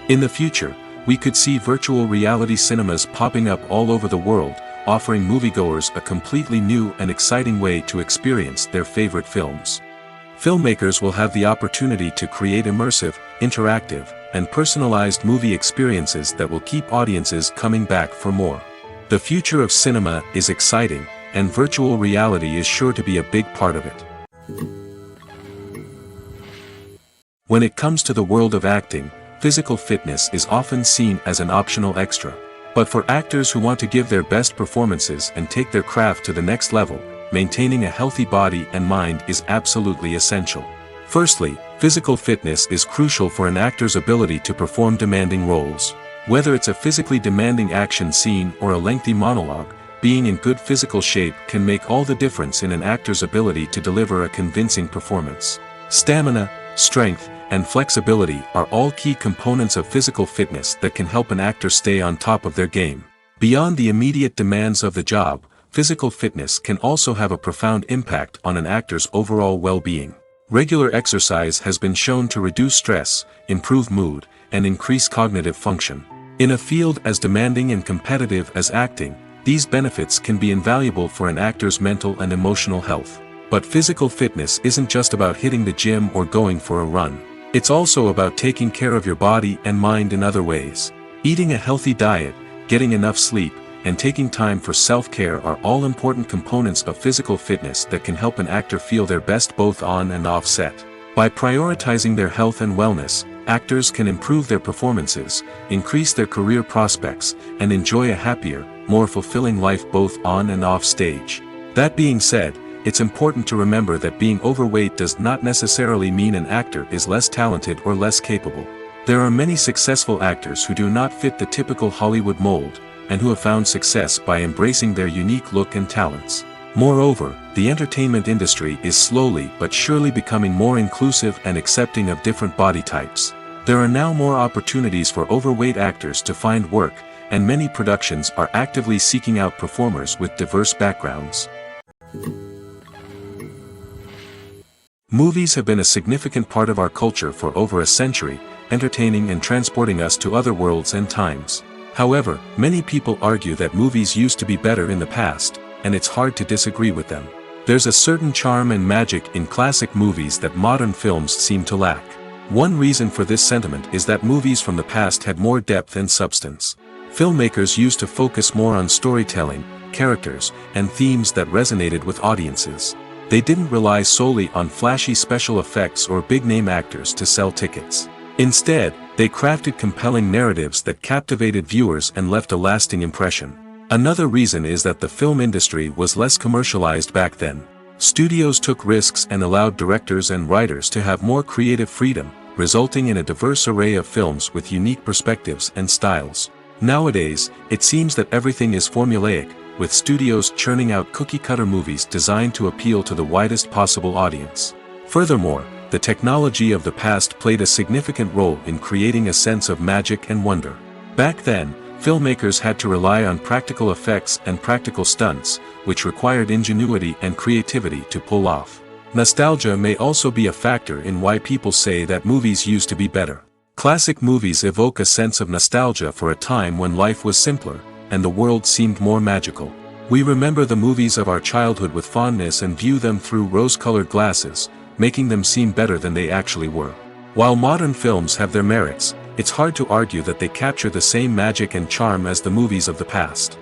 In the future, we could see virtual reality cinemas popping up all over the world, offering moviegoers a completely new and exciting way to experience their favorite films. Filmmakers will have the opportunity to create immersive, interactive, and personalized movie experiences that will keep audiences coming back for more. The future of cinema is exciting, and virtual reality is sure to be a big part of it. When it comes to the world of acting, physical fitness is often seen as an optional extra. But for actors who want to give their best performances and take their craft to the next level, maintaining a healthy body and mind is absolutely essential. Firstly, physical fitness is crucial for an actor's ability to perform demanding roles. Whether it's a physically demanding action scene or a lengthy monologue, being in good physical shape can make all the difference in an actor's ability to deliver a convincing performance. Stamina, strength, and flexibility are all key components of physical fitness that can help an actor stay on top of their game. Beyond the immediate demands of the job, physical fitness can also have a profound impact on an actor's overall well-being. Regular exercise has been shown to reduce stress, improve mood, and increase cognitive function. In a field as demanding and competitive as acting, these benefits can be invaluable for an actor's mental and emotional health. But physical fitness isn't just about hitting the gym or going for a run. It's also about taking care of your body and mind in other ways. Eating a healthy diet, getting enough sleep, and taking time for self-care are all important components of physical fitness that can help an actor feel their best both on and off set. By prioritizing their health and wellness, actors can improve their performances, increase their career prospects, and enjoy a happier, more fulfilling life both on and off stage. That being said, it's important to remember that being overweight does not necessarily mean an actor is less talented or less capable. There are many successful actors who do not fit the typical Hollywood mold, and who have found success by embracing their unique look and talents. Moreover, the entertainment industry is slowly but surely becoming more inclusive and accepting of different body types. There are now more opportunities for overweight actors to find work, and many productions are actively seeking out performers with diverse backgrounds. Movies have been a significant part of our culture for over a century, entertaining and transporting us to other worlds and times. However, many people argue that movies used to be better in the past, and it's hard to disagree with them. There's a certain charm and magic in classic movies that modern films seem to lack. One reason for this sentiment is that movies from the past had more depth and substance. Filmmakers used to focus more on storytelling, characters, and themes that resonated with audiences. They didn't rely solely on flashy special effects or big-name actors to sell tickets. Instead, they crafted compelling narratives that captivated viewers and left a lasting impression. Another reason is that the film industry was less commercialized back then. Studios took risks and allowed directors and writers to have more creative freedom, resulting in a diverse array of films with unique perspectives and styles. Nowadays, it seems that everything is formulaic, with studios churning out cookie-cutter movies designed to appeal to the widest possible audience. Furthermore, the technology of the past played a significant role in creating a sense of magic and wonder. Back then, filmmakers had to rely on practical effects and practical stunts, which required ingenuity and creativity to pull off. Nostalgia may also be a factor in why people say that movies used to be better. Classic movies evoke a sense of nostalgia for a time when life was simpler, and the world seemed more magical. We remember the movies of our childhood with fondness and view them through rose-colored glasses, making them seem better than they actually were. While modern films have their merits, it's hard to argue that they capture the same magic and charm as the movies of the past.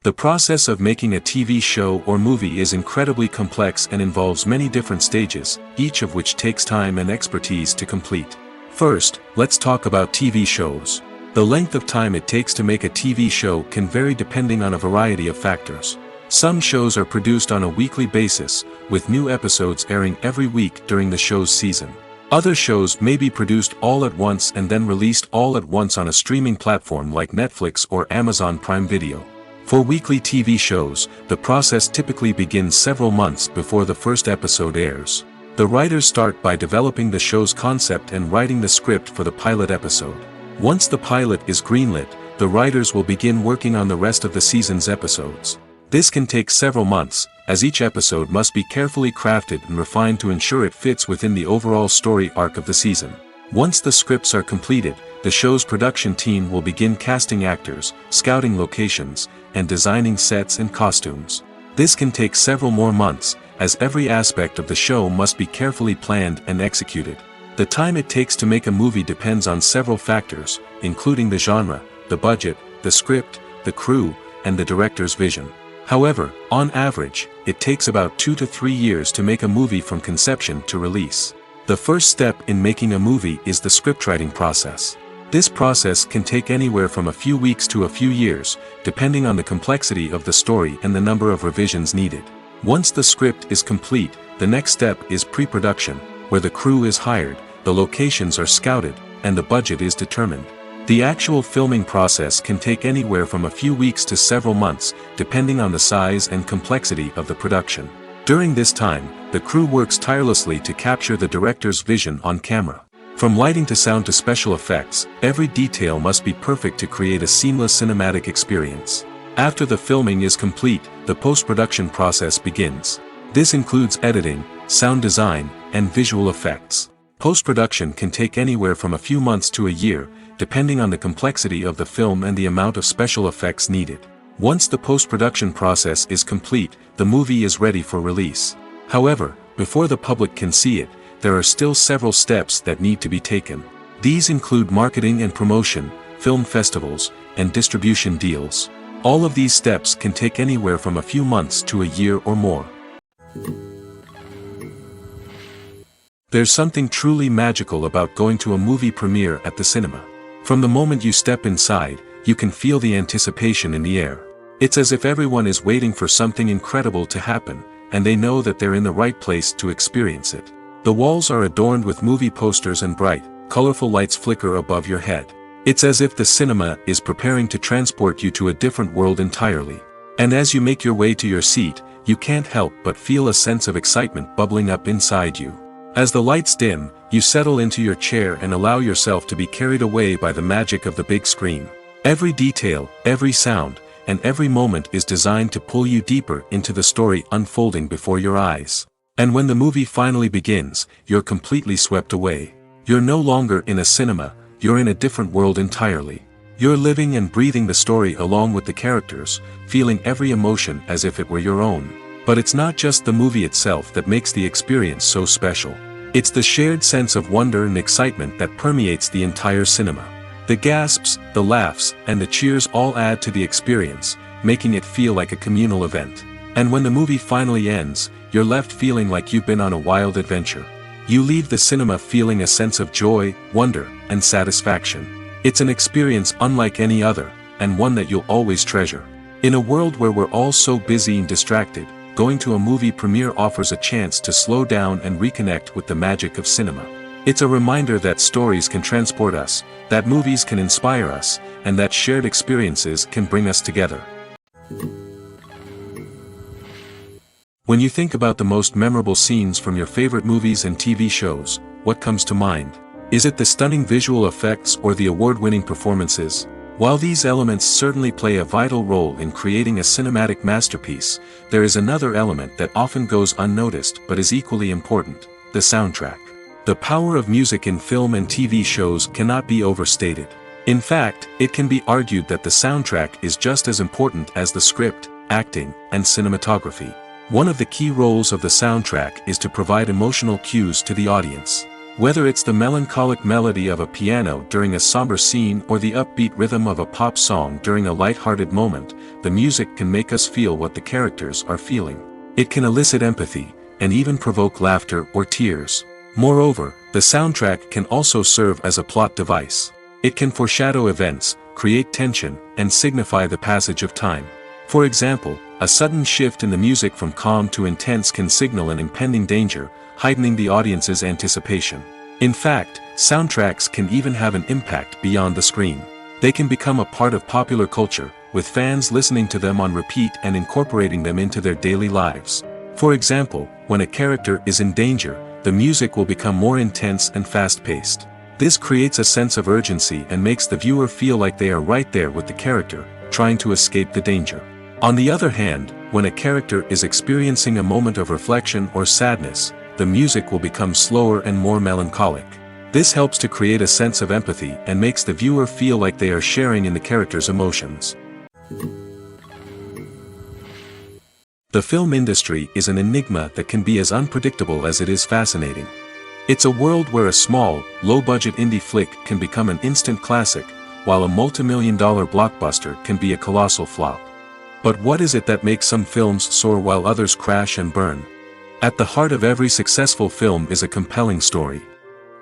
The process of making a TV show or movie is incredibly complex and involves many different stages, each of which takes time and expertise to complete. First, let's talk about TV shows. The length of time it takes to make a TV show can vary depending on a variety of factors. Some shows are produced on a weekly basis, with new episodes airing every week during the show's season. Other shows may be produced all at once and then released all at once on a streaming platform like Netflix or Amazon Prime Video. For weekly TV shows, the process typically begins several months before the first episode airs. The writers start by developing the show's concept and writing the script for the pilot episode. Once the pilot is greenlit, the writers will begin working on the rest of the season's episodes. This can take several months, as each episode must be carefully crafted and refined to ensure it fits within the overall story arc of the season. Once the scripts are completed, the show's production team will begin casting actors, scouting locations, and designing sets and costumes. This can take several more months, as every aspect of the show must be carefully planned and executed. The time it takes to make a movie depends on several factors, including the genre, the budget, the script, the crew, and the director's vision. However, on average, it takes about 2 to 3 years to make a movie from conception to release. The first step in making a movie is the scriptwriting process. This process can take anywhere from a few weeks to a few years, depending on the complexity of the story and the number of revisions needed. Once the script is complete, the next step is pre-production, where the crew is hired, the locations are scouted, and the budget is determined. The actual filming process can take anywhere from a few weeks to several months, depending on the size and complexity of the production. During this time, the crew works tirelessly to capture the director's vision on camera. From lighting to sound to special effects, every detail must be perfect to create a seamless cinematic experience. After the filming is complete, the post-production process begins. This includes editing, sound design, and visual effects. Post-production can take anywhere from a few months to a year, depending on the complexity of the film and the amount of special effects needed. Once the post-production process is complete, the movie is ready for release. However, before the public can see it, there are still several steps that need to be taken. These include marketing and promotion, film festivals, and distribution deals. All of these steps can take anywhere from a few months to a year or more. There's something truly magical about going to a movie premiere at the cinema. From the moment you step inside, you can feel the anticipation in the air. It's as if everyone is waiting for something incredible to happen, and they know that they're in the right place to experience it. The walls are adorned with movie posters and bright, colorful lights flicker above your head. It's as if the cinema is preparing to transport you to a different world entirely. And as you make your way to your seat, you can't help but feel a sense of excitement bubbling up inside you. As the lights dim, you settle into your chair and allow yourself to be carried away by the magic of the big screen. Every detail, every sound, and every moment is designed to pull you deeper into the story unfolding before your eyes. And when the movie finally begins, you're completely swept away. You're no longer in a cinema, you're in a different world entirely. You're living and breathing the story along with the characters, feeling every emotion as if it were your own. But it's not just the movie itself that makes the experience so special. It's the shared sense of wonder and excitement that permeates the entire cinema. The gasps, the laughs, and the cheers all add to the experience, making it feel like a communal event. And when the movie finally ends, you're left feeling like you've been on a wild adventure. You leave the cinema feeling a sense of joy, wonder, and satisfaction. It's an experience unlike any other, and one that you'll always treasure. In a world where we're all so busy and distracted, going to a movie premiere offers a chance to slow down and reconnect with the magic of cinema. It's a reminder that stories can transport us, that movies can inspire us, and that shared experiences can bring us together. When you think about the most memorable scenes from your favorite movies and TV shows, what comes to mind? Is it the stunning visual effects or the award-winning performances? While these elements certainly play a vital role in creating a cinematic masterpiece, there is another element that often goes unnoticed but is equally important: the soundtrack. The power of music in film and TV shows cannot be overstated. In fact, it can be argued that the soundtrack is just as important as the script, acting, and cinematography. One of the key roles of the soundtrack is to provide emotional cues to the audience. Whether it's the melancholic melody of a piano during a somber scene or the upbeat rhythm of a pop song during a light-hearted moment, the music can make us feel what the characters are feeling. It can elicit empathy, and even provoke laughter or tears. Moreover, the soundtrack can also serve as a plot device. It can foreshadow events, create tension, and signify the passage of time. For example, a sudden shift in the music from calm to intense can signal an impending danger, heightening the audience's anticipation. In fact, soundtracks can even have an impact beyond the screen. They can become a part of popular culture, with fans listening to them on repeat and incorporating them into their daily lives. For example, when a character is in danger, the music will become more intense and fast-paced. This creates a sense of urgency and makes the viewer feel like they are right there with the character, trying to escape the danger. On the other hand, when a character is experiencing a moment of reflection or sadness, the music will become slower and more melancholic. This helps to create a sense of empathy and makes the viewer feel like they are sharing in the character's emotions. The film industry is an enigma that can be as unpredictable as it is fascinating. It's a world where a small, low-budget indie flick can become an instant classic, while a multi-million-dollar blockbuster can be a colossal flop. But what is it that makes some films soar while others crash and burn? At the heart of every successful film is a compelling story.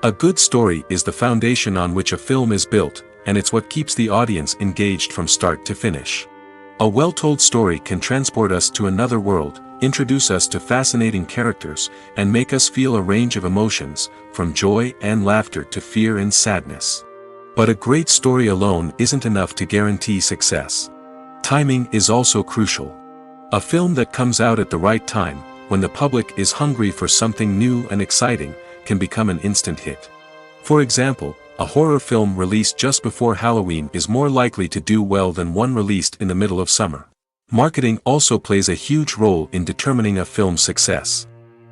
A good story is the foundation on which a film is built, and it's what keeps the audience engaged from start to finish. A well-told story can transport us to another world, introduce us to fascinating characters, and make us feel a range of emotions, from joy and laughter to fear and sadness. But a great story alone isn't enough to guarantee success. Timing is also crucial. A film that comes out at the right time, when the public is hungry for something new and exciting, can become an instant hit. For example, a horror film released just before Halloween is more likely to do well than one released in the middle of summer. Marketing also plays a huge role in determining a film's success.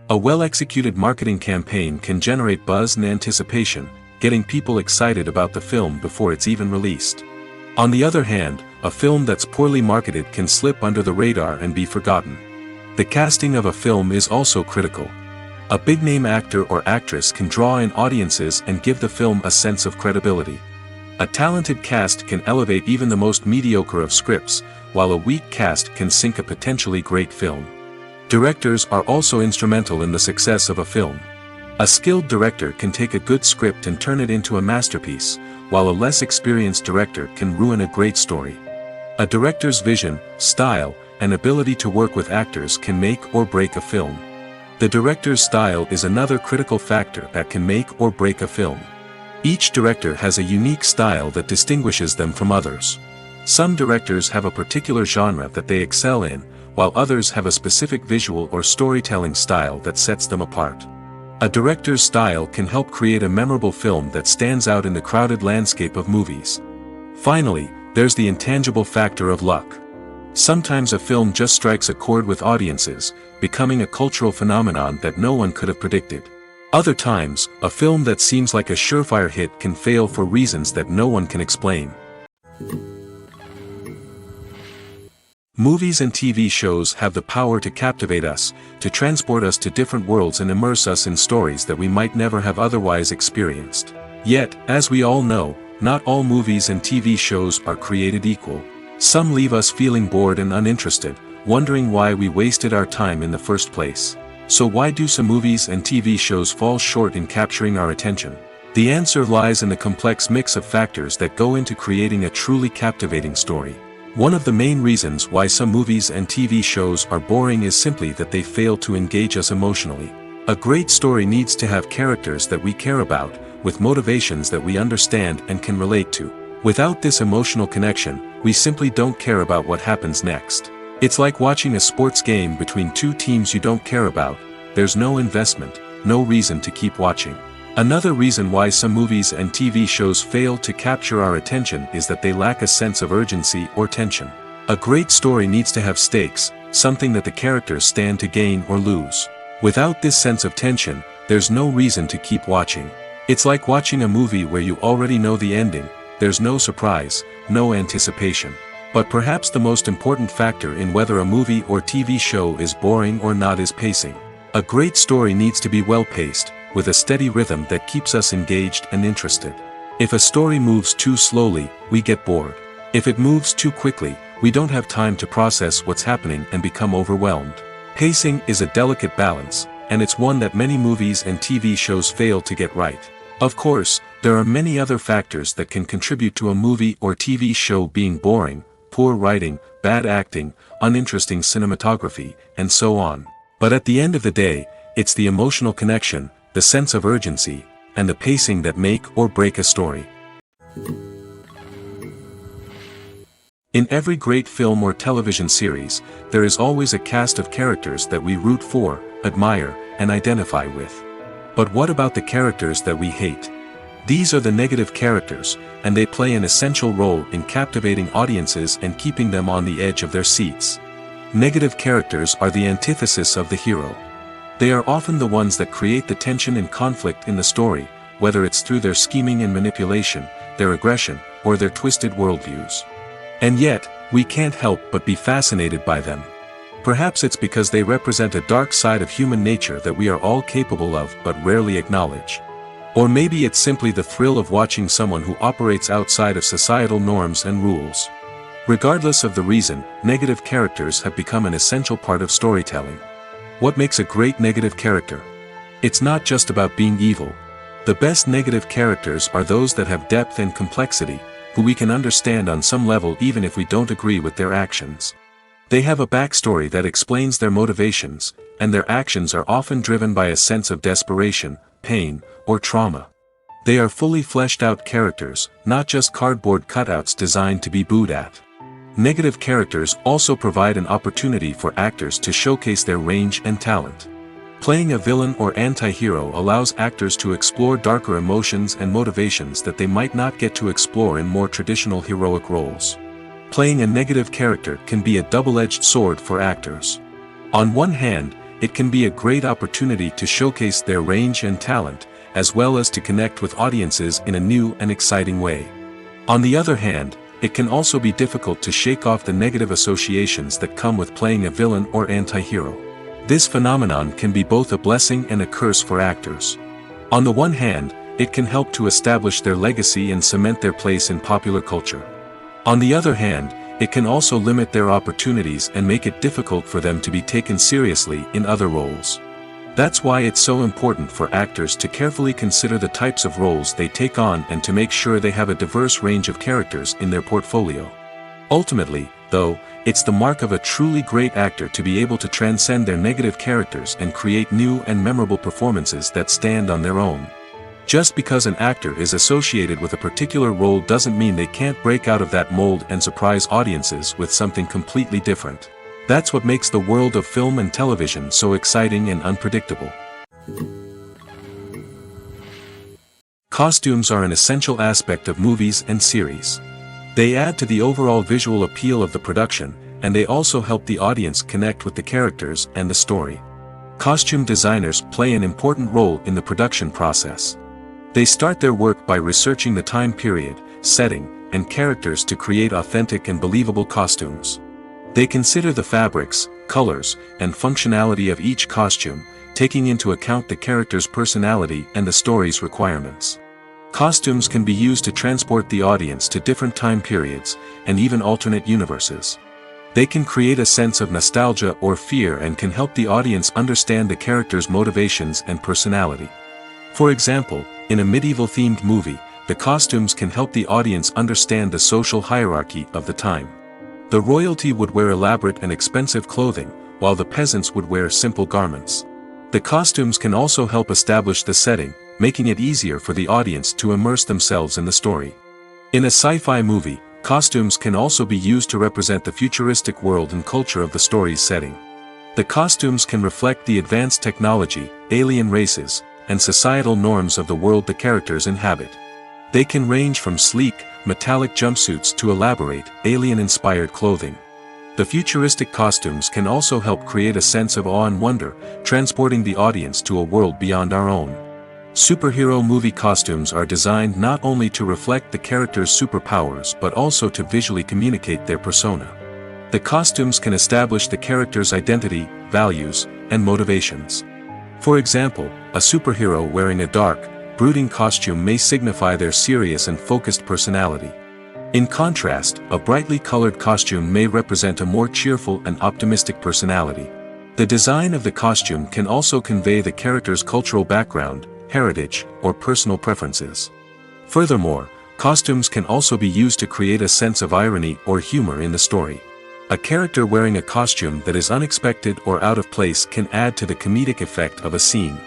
A well-executed marketing campaign can generate buzz and anticipation, getting people excited about the film before it's even released. On the other hand, a film that's poorly marketed can slip under the radar and be forgotten. The casting of a film is also critical. A big-name actor or actress can draw in audiences and give the film a sense of credibility. A talented cast can elevate even the most mediocre of scripts, while a weak cast can sink a potentially great film. Directors are also instrumental in the success of a film. A skilled director can take a good script and turn it into a masterpiece, while a less experienced director can ruin a great story. A director's vision, style, and ability to work with actors can make or break a film. The director's style is another critical factor that can make or break a film. Each director has a unique style that distinguishes them from others. Some directors have a particular genre that they excel in, while others have a specific visual or storytelling style that sets them apart. A director's style can help create a memorable film that stands out in the crowded landscape of movies. Finally, there's the intangible factor of luck. Sometimes a film just strikes a chord with audiences, becoming a cultural phenomenon that no one could have predicted. Other times, a film that seems like a surefire hit can fail for reasons that no one can explain. Movies and TV shows have the power to captivate us, to transport us to different worlds and immerse us in stories that we might never have otherwise experienced. Yet, as we all know, not all movies and TV shows are created equal. Some leave us feeling bored and uninterested, wondering why we wasted our time in the first place. So why do some movies and TV shows fall short in capturing our attention? The answer lies in the complex mix of factors that go into creating a truly captivating story. One of the main reasons why some movies and TV shows are boring is simply that they fail to engage us emotionally. A great story needs to have characters that we care about, with motivations that we understand and can relate to. Without this emotional connection, we simply don't care about what happens next. It's like watching a sports game between two teams you don't care about. There's no investment, no reason to keep watching. Another reason why some movies and TV shows fail to capture our attention is that they lack a sense of urgency or tension. A great story needs to have stakes, something that the characters stand to gain or lose. Without this sense of tension, there's no reason to keep watching. It's like watching a movie where you already know the ending. There's no surprise, no anticipation. But perhaps the most important factor in whether a movie or TV show is boring or not is pacing. A great story needs to be well-paced, with a steady rhythm that keeps us engaged and interested. If a story moves too slowly, we get bored. If it moves too quickly, we don't have time to process what's happening and become overwhelmed. Pacing is a delicate balance, and it's one that many movies and TV shows fail to get right. Of course, there are many other factors that can contribute to a movie or TV show being boring: poor writing, bad acting, uninteresting cinematography, and so on. But at the end of the day, it's the emotional connection, the sense of urgency, and the pacing that make or break a story. In every great film or television series, there is always a cast of characters that we root for, admire, and identify with. But what about the characters that we hate? These are the negative characters, and they play an essential role in captivating audiences and keeping them on the edge of their seats. Negative characters are the antithesis of the hero. They are often the ones that create the tension and conflict in the story, whether it's through their scheming and manipulation, their aggression, or their twisted worldviews. And yet, we can't help but be fascinated by them. Perhaps it's because they represent a dark side of human nature that we are all capable of but rarely acknowledge. Or maybe it's simply the thrill of watching someone who operates outside of societal norms and rules. Regardless of the reason, negative characters have become an essential part of storytelling. What makes a great negative character? It's not just about being evil. The best negative characters are those that have depth and complexity, who we can understand on some level even if we don't agree with their actions. They have a backstory that explains their motivations, and their actions are often driven by a sense of desperation, pain, or trauma. They are fully fleshed out characters, not just cardboard cutouts designed to be booed at. Negative characters also provide an opportunity for actors to showcase their range and talent. Playing a villain or anti-hero allows actors to explore darker emotions and motivations that they might not get to explore in more traditional heroic roles. Playing a negative character can be a double-edged sword for actors. On one hand, it can be a great opportunity to showcase their range and talent, as well as to connect with audiences in a new and exciting way. On the other hand, it can also be difficult to shake off the negative associations that come with playing a villain or anti-hero. This phenomenon can be both a blessing and a curse for actors. On the one hand, it can help to establish their legacy and cement their place in popular culture. On the other hand, it can also limit their opportunities and make it difficult for them to be taken seriously in other roles. That's why it's so important for actors to carefully consider the types of roles they take on and to make sure they have a diverse range of characters in their portfolio. Ultimately, though, it's the mark of a truly great actor to be able to transcend their negative characters and create new and memorable performances that stand on their own. Just because an actor is associated with a particular role doesn't mean they can't break out of that mold and surprise audiences with something completely different. That's what makes the world of film and television so exciting and unpredictable. Costumes are an essential aspect of movies and series. They add to the overall visual appeal of the production, and they also help the audience connect with the characters and the story. Costume designers play an important role in the production process. They start their work by researching the time period, setting, and characters to create authentic and believable costumes. They consider the fabrics, colors, and functionality of each costume, taking into account the character's personality and the story's requirements. Costumes can be used to transport the audience to different time periods, and even alternate universes. They can create a sense of nostalgia or fear and can help the audience understand the character's motivations and personality. For example, in a medieval-themed movie, the costumes can help the audience understand the social hierarchy of the time. The royalty would wear elaborate and expensive clothing, while the peasants would wear simple garments. The costumes can also help establish the setting, making it easier for the audience to immerse themselves in the story. In a sci-fi movie, costumes can also be used to represent the futuristic world and culture of the story's setting. The costumes can reflect the advanced technology, alien races, and societal norms of the world the characters inhabit. They can range from sleek, metallic jumpsuits to elaborate, alien-inspired clothing. The futuristic costumes can also help create a sense of awe and wonder, transporting the audience to a world beyond our own. Superhero movie costumes are designed not only to reflect the character's superpowers but also to visually communicate their persona. The costumes can establish the character's identity, values, and motivations. For example, a superhero wearing a dark, brooding costume may signify their serious and focused personality. In contrast, a brightly colored costume may represent a more cheerful and optimistic personality. The design of the costume can also convey the character's cultural background, heritage, or personal preferences. Furthermore, costumes can also be used to create a sense of irony or humor in the story. A character wearing a costume that is unexpected or out of place can add to the comedic effect of a scene.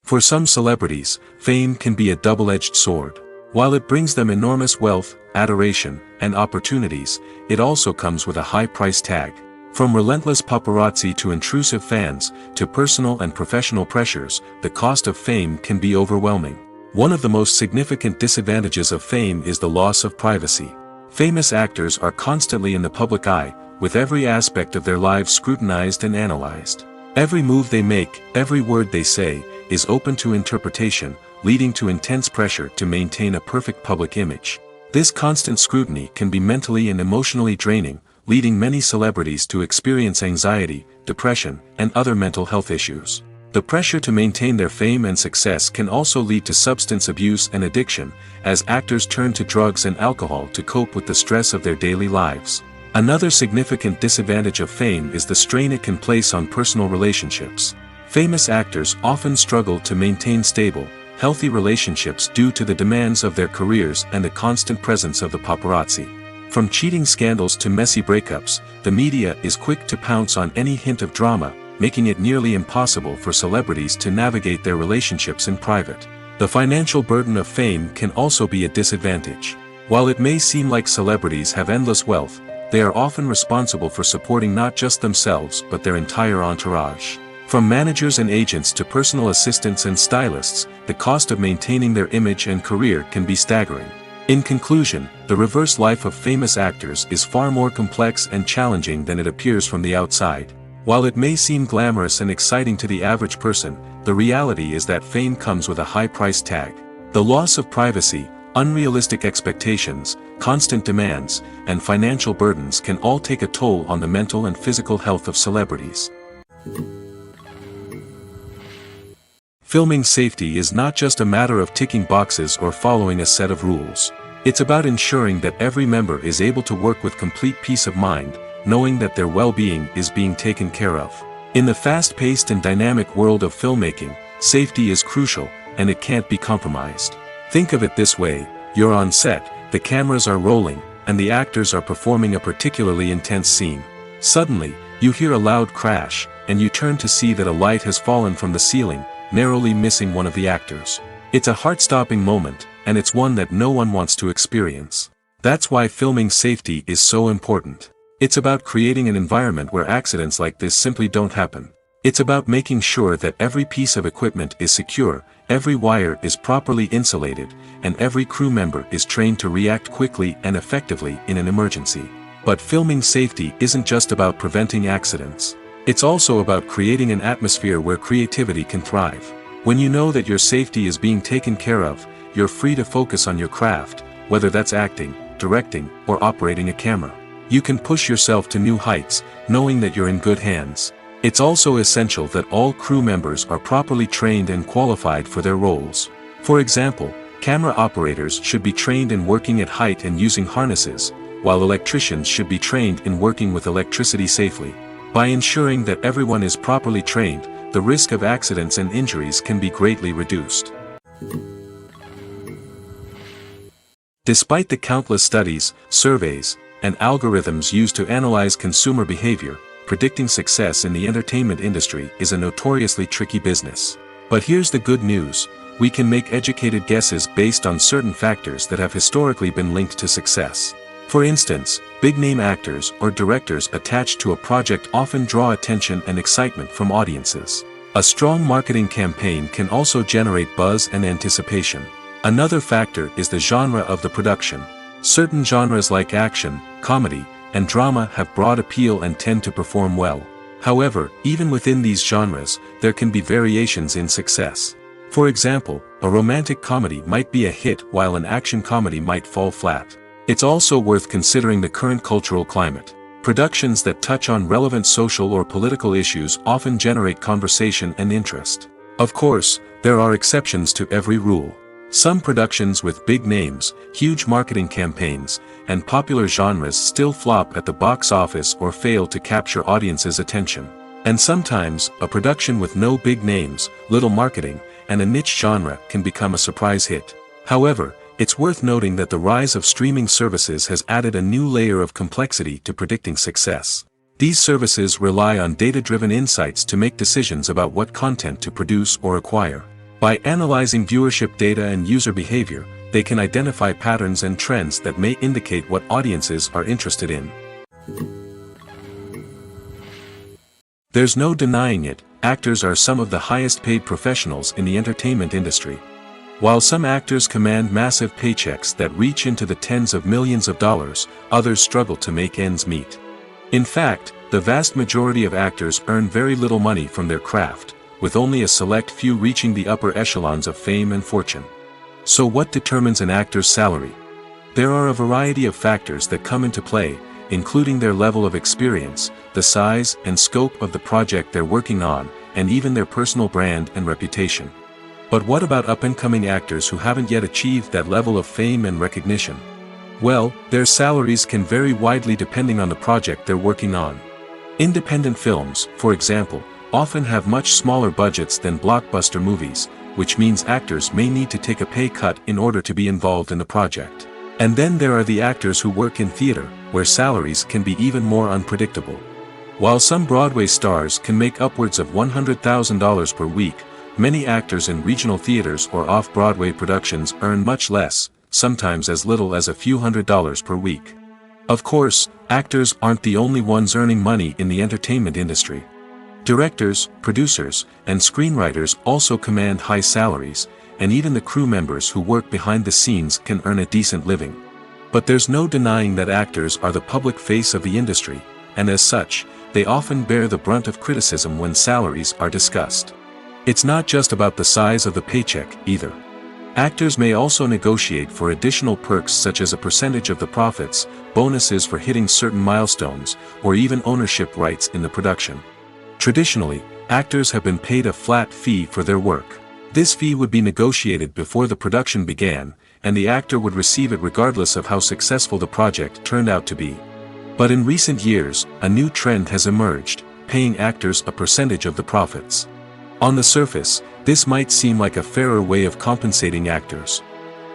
For some celebrities, fame can be a double-edged sword. While it brings them enormous wealth, adoration, and opportunities, it also comes with a high price tag. From relentless paparazzi to intrusive fans, to personal and professional pressures, the cost of fame can be overwhelming. One of the most significant disadvantages of fame is the loss of privacy. Famous actors are constantly in the public eye, with every aspect of their lives scrutinized and analyzed. Every move they make, every word they say, is open to interpretation, leading to intense pressure to maintain a perfect public image. This constant scrutiny can be mentally and emotionally draining, leading many celebrities to experience anxiety, depression, and other mental health issues. The pressure to maintain their fame and success can also lead to substance abuse and addiction, as actors turn to drugs and alcohol to cope with the stress of their daily lives. Another significant disadvantage of fame is the strain it can place on personal relationships. Famous actors often struggle to maintain stable, healthy relationships due to the demands of their careers and the constant presence of the paparazzi. From cheating scandals to messy breakups, the media is quick to pounce on any hint of drama, making it nearly impossible for celebrities to navigate their relationships in private. The financial burden of fame can also be a disadvantage. While it may seem like celebrities have endless wealth, they are often responsible for supporting not just themselves but their entire entourage. From managers and agents to personal assistants and stylists, the cost of maintaining their image and career can be staggering. In conclusion, the reverse life of famous actors is far more complex and challenging than it appears from the outside. While it may seem glamorous and exciting to the average person, the reality is that fame comes with a high price tag. The loss of privacy, Unrealistic expectations, constant demands, and financial burdens can all take a toll on the mental and physical health of celebrities. Filming safety is not just a matter of ticking boxes or following a set of rules. It's about ensuring that every member is able to work with complete peace of mind, knowing that their well-being is being taken care of. In the fast-paced and dynamic world of filmmaking, safety is crucial, and it can't be compromised. Think of it this way: you're on set, the cameras are rolling, and the actors are performing a particularly intense scene. Suddenly, you hear a loud crash, and you turn to see that a light has fallen from the ceiling, narrowly missing one of the actors. It's a heart-stopping moment, and it's one that no one wants to experience. That's why filming safety is so important. It's about creating an environment where accidents like this simply don't happen. It's about making sure that every piece of equipment is secure, every wire is properly insulated, and every crew member is trained to react quickly and effectively in an emergency. But filming safety isn't just about preventing accidents. It's also about creating an atmosphere where creativity can thrive. When you know that your safety is being taken care of, you're free to focus on your craft, whether that's acting, directing, or operating a camera. You can push yourself to new heights, knowing that you're in good hands. It's also essential that all crew members are properly trained and qualified for their roles. For example, camera operators should be trained in working at height and using harnesses, while electricians should be trained in working with electricity safely. By ensuring that everyone is properly trained, the risk of accidents and injuries can be greatly reduced. Despite the countless studies, surveys, and algorithms used to analyze consumer behavior, predicting success in the entertainment industry is a notoriously tricky business. But here's the good news: we can make educated guesses based on certain factors that have historically been linked to success. For instance, big-name actors or directors attached to a project often draw attention and excitement from audiences. A strong marketing campaign can also generate buzz and anticipation. Another factor is the genre of the production. Certain genres like action, comedy, and drama have broad appeal and tend to perform well. However, even within these genres, there can be variations in success. For example, a romantic comedy might be a hit while an action comedy might fall flat. It's also worth considering the current cultural climate. Productions that touch on relevant social or political issues often generate conversation and interest. Of course, there are exceptions to every rule. Some productions with big names, huge marketing campaigns, and popular genres still flop at the box office or fail to capture audiences' attention. And sometimes, a production with no big names, little marketing, and a niche genre can become a surprise hit. However, it's worth noting that the rise of streaming services has added a new layer of complexity to predicting success. These services rely on data-driven insights to make decisions about what content to produce or acquire. By analyzing viewership data and user behavior, they can identify patterns and trends that may indicate what audiences are interested in. There's no denying it, actors are some of the highest-paid professionals in the entertainment industry. While some actors command massive paychecks that reach into the tens of millions of dollars, others struggle to make ends meet. In fact, the vast majority of actors earn very little money from their craft, with only a select few reaching the upper echelons of fame and fortune. So what determines an actor's salary? There are a variety of factors that come into play, including their level of experience, the size and scope of the project they're working on, and even their personal brand and reputation. But what about up-and-coming actors who haven't yet achieved that level of fame and recognition? Well, their salaries can vary widely depending on the project they're working on. Independent films, for example, often have much smaller budgets than blockbuster movies, which means actors may need to take a pay cut in order to be involved in the project. And then there are the actors who work in theater, where salaries can be even more unpredictable. While some Broadway stars can make upwards of $100,000 per week, many actors in regional theaters or off-Broadway productions earn much less, sometimes as little as a few $100s per week. Of course, actors aren't the only ones earning money in the entertainment industry. Directors, producers, and screenwriters also command high salaries, and even the crew members who work behind the scenes can earn a decent living. But there's no denying that actors are the public face of the industry, and as such, they often bear the brunt of criticism when salaries are discussed. It's not just about the size of the paycheck, either. Actors may also negotiate for additional perks such as a percentage of the profits, bonuses for hitting certain milestones, or even ownership rights in the production. Traditionally, actors have been paid a flat fee for their work. This fee would be negotiated before the production began, and the actor would receive it regardless of how successful the project turned out to be. But in recent years, a new trend has emerged, paying actors a percentage of the profits. On the surface, this might seem like a fairer way of compensating actors.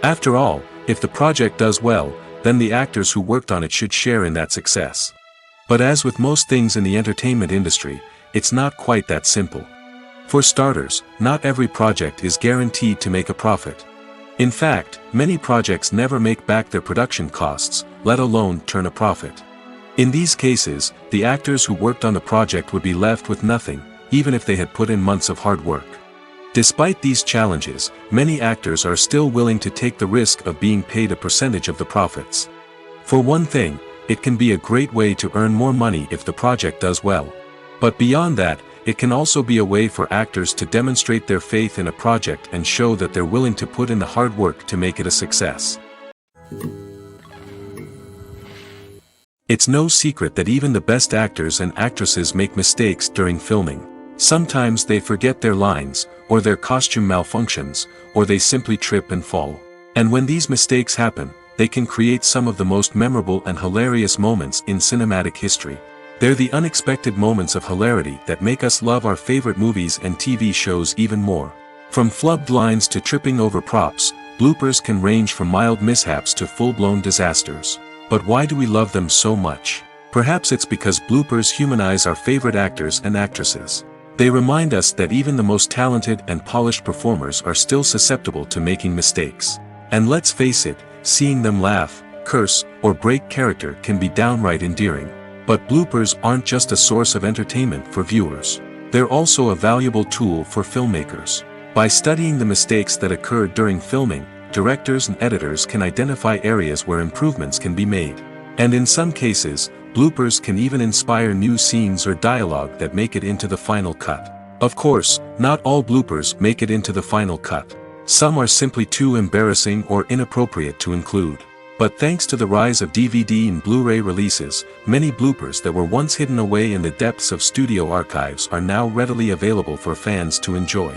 After all, if the project does well, then the actors who worked on it should share in that success. But as with most things in the entertainment industry, it's not quite that simple. For starters, not every project is guaranteed to make a profit. In fact, many projects never make back their production costs, let alone turn a profit. In these cases, the actors who worked on the project would be left with nothing, even if they had put in months of hard work. Despite these challenges, many actors are still willing to take the risk of being paid a percentage of the profits. For one thing, it can be a great way to earn more money if the project does well. But beyond that, it can also be a way for actors to demonstrate their faith in a project and show that they're willing to put in the hard work to make it a success. It's no secret that even the best actors and actresses make mistakes during filming. Sometimes they forget their lines, or their costume malfunctions, or they simply trip and fall. And when these mistakes happen, they can create some of the most memorable and hilarious moments in cinematic history. They're the unexpected moments of hilarity that make us love our favorite movies and TV shows even more. From flubbed lines to tripping over props, bloopers can range from mild mishaps to full-blown disasters. But why do we love them so much? Perhaps it's because bloopers humanize our favorite actors and actresses. They remind us that even the most talented and polished performers are still susceptible to making mistakes. And let's face it, seeing them laugh, curse, or break character can be downright endearing. But bloopers aren't just a source of entertainment for viewers. They're also a valuable tool for filmmakers. By studying the mistakes that occurred during filming, directors and editors can identify areas where improvements can be made. And in some cases, bloopers can even inspire new scenes or dialogue that make it into the final cut. Of course, not all bloopers make it into the final cut. Some are simply too embarrassing or inappropriate to include. But thanks to the rise of DVD and Blu-ray releases, many bloopers that were once hidden away in the depths of studio archives are now readily available for fans to enjoy.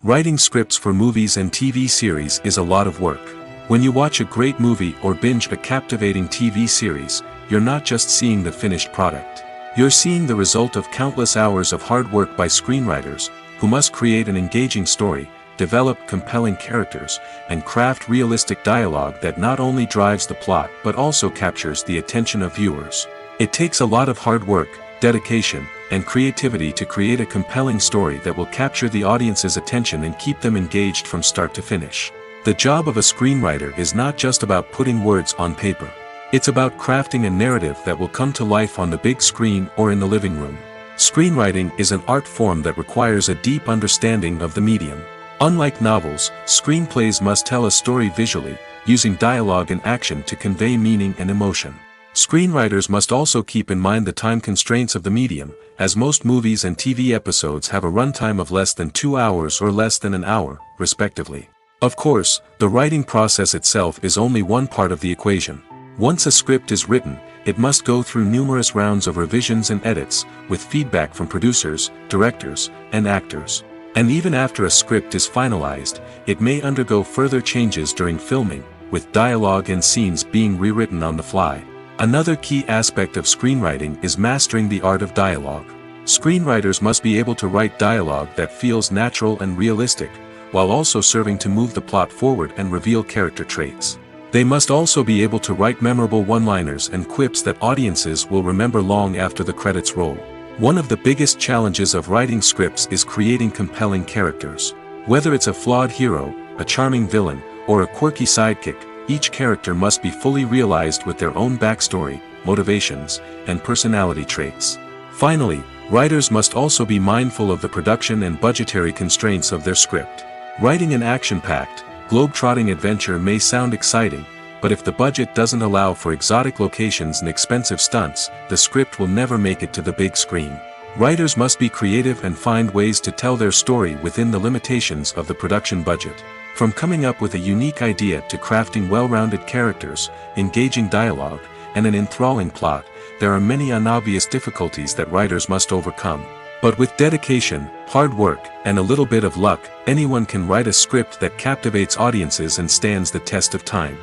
Writing scripts for movies and TV series is a lot of work. When you watch a great movie or binge a captivating TV series, you're not just seeing the finished product. You're seeing the result of countless hours of hard work by screenwriters, who must create an engaging story, develop compelling characters, and craft realistic dialogue that not only drives the plot but also captures the attention of viewers. It takes a lot of hard work, dedication, and creativity to create a compelling story that will capture the audience's attention and keep them engaged from start to finish. The job of a screenwriter is not just about putting words on paper. It's about crafting a narrative that will come to life on the big screen or in the living room. Screenwriting is an art form that requires a deep understanding of the medium. Unlike novels, screenplays must tell a story visually, using dialogue and action to convey meaning and emotion. Screenwriters must also keep in mind the time constraints of the medium, as most movies and TV episodes have a runtime of less than 2 hours or less than an hour, respectively. Of course, the writing process itself is only one part of the equation. Once a script is written, it must go through numerous rounds of revisions and edits, with feedback from producers, directors, and actors. And even after a script is finalized, it may undergo further changes during filming, with dialogue and scenes being rewritten on the fly. Another key aspect of screenwriting is mastering the art of dialogue. Screenwriters must be able to write dialogue that feels natural and realistic, while also serving to move the plot forward and reveal character traits. They must also be able to write memorable one-liners and quips that audiences will remember long after the credits roll. One of the biggest challenges of writing scripts is creating compelling characters. Whether it's a flawed hero, a charming villain, or a quirky sidekick, each character must be fully realized with their own backstory, motivations, and personality traits. Finally, writers must also be mindful of the production and budgetary constraints of their script. Writing an action-packed, globe-trotting adventure may sound exciting, but if the budget doesn't allow for exotic locations and expensive stunts, the script will never make it to the big screen. Writers must be creative and find ways to tell their story within the limitations of the production budget. From coming up with a unique idea to crafting well-rounded characters, engaging dialogue, and an enthralling plot, there are many unobvious difficulties that writers must overcome. But with dedication, hard work, and a little bit of luck, anyone can write a script that captivates audiences and stands the test of time.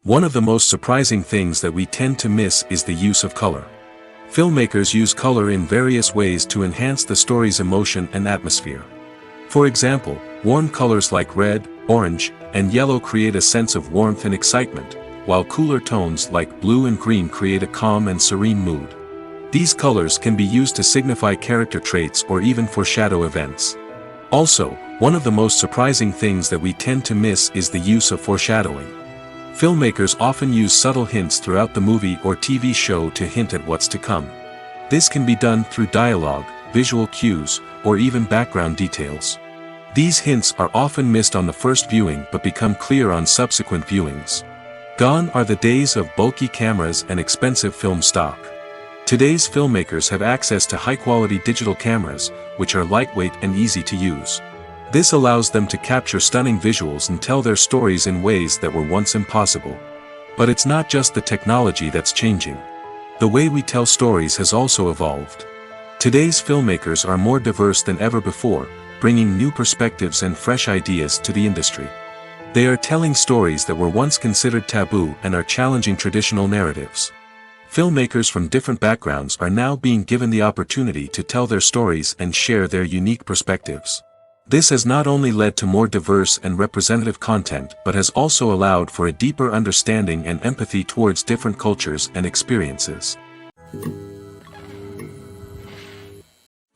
One of the most surprising things that we tend to miss is the use of color. Filmmakers use color in various ways to enhance the story's emotion and atmosphere. For example, warm colors like red, orange, and yellow create a sense of warmth and excitement, while cooler tones like blue and green create a calm and serene mood. These colors can be used to signify character traits or even foreshadow events. Also, one of the most surprising things that we tend to miss is the use of foreshadowing. Filmmakers often use subtle hints throughout the movie or TV show to hint at what's to come. This can be done through dialogue, visual cues, or even background details. These hints are often missed on the first viewing but become clear on subsequent viewings. Gone are the days of bulky cameras and expensive film stock. Today's filmmakers have access to high-quality digital cameras, which are lightweight and easy to use. This allows them to capture stunning visuals and tell their stories in ways that were once impossible. But it's not just the technology that's changing. The way we tell stories has also evolved. Today's filmmakers are more diverse than ever before, bringing new perspectives and fresh ideas to the industry. They are telling stories that were once considered taboo and are challenging traditional narratives. Filmmakers from different backgrounds are now being given the opportunity to tell their stories and share their unique perspectives. This has not only led to more diverse and representative content but has also allowed for a deeper understanding and empathy towards different cultures and experiences.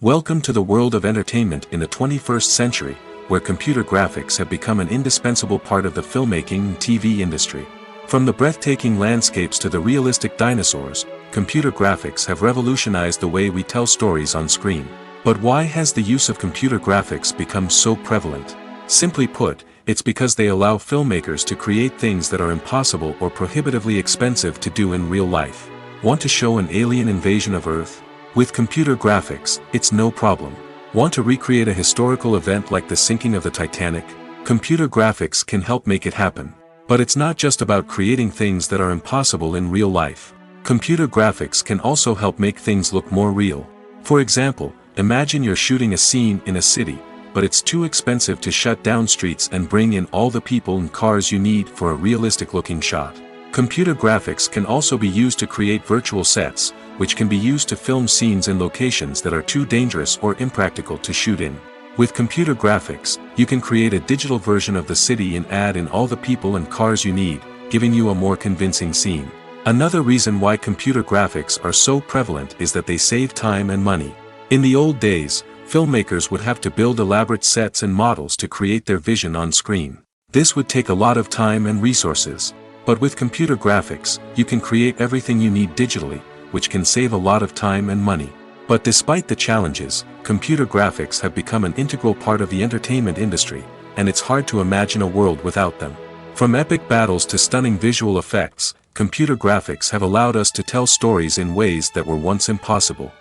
Welcome to the world of entertainment in the 21st century, where computer graphics have become an indispensable part of the filmmaking and TV industry. From the breathtaking landscapes to the realistic dinosaurs, computer graphics have revolutionized the way we tell stories on screen. But why has the use of computer graphics become so prevalent? Simply put, it's because they allow filmmakers to create things that are impossible or prohibitively expensive to do in real life. Want to show an alien invasion of Earth? With computer graphics, it's no problem. Want to recreate a historical event like the sinking of the Titanic? Computer graphics can help make it happen. But it's not just about creating things that are impossible in real life. Computer graphics can also help make things look more real. For example, imagine you're shooting a scene in a city, but it's too expensive to shut down streets and bring in all the people and cars you need for a realistic-looking shot. Computer graphics can also be used to create virtual sets, which can be used to film scenes in locations that are too dangerous or impractical to shoot in. With computer graphics, you can create a digital version of the city and add in all the people and cars you need, giving you a more convincing scene. Another reason why computer graphics are so prevalent is that they save time and money. In the old days, filmmakers would have to build elaborate sets and models to create their vision on screen. This would take a lot of time and resources. But with computer graphics, you can create everything you need digitally, which can save a lot of time and money. But despite the challenges, computer graphics have become an integral part of the entertainment industry, and it's hard to imagine a world without them. From epic battles to stunning visual effects, computer graphics have allowed us to tell stories in ways that were once impossible.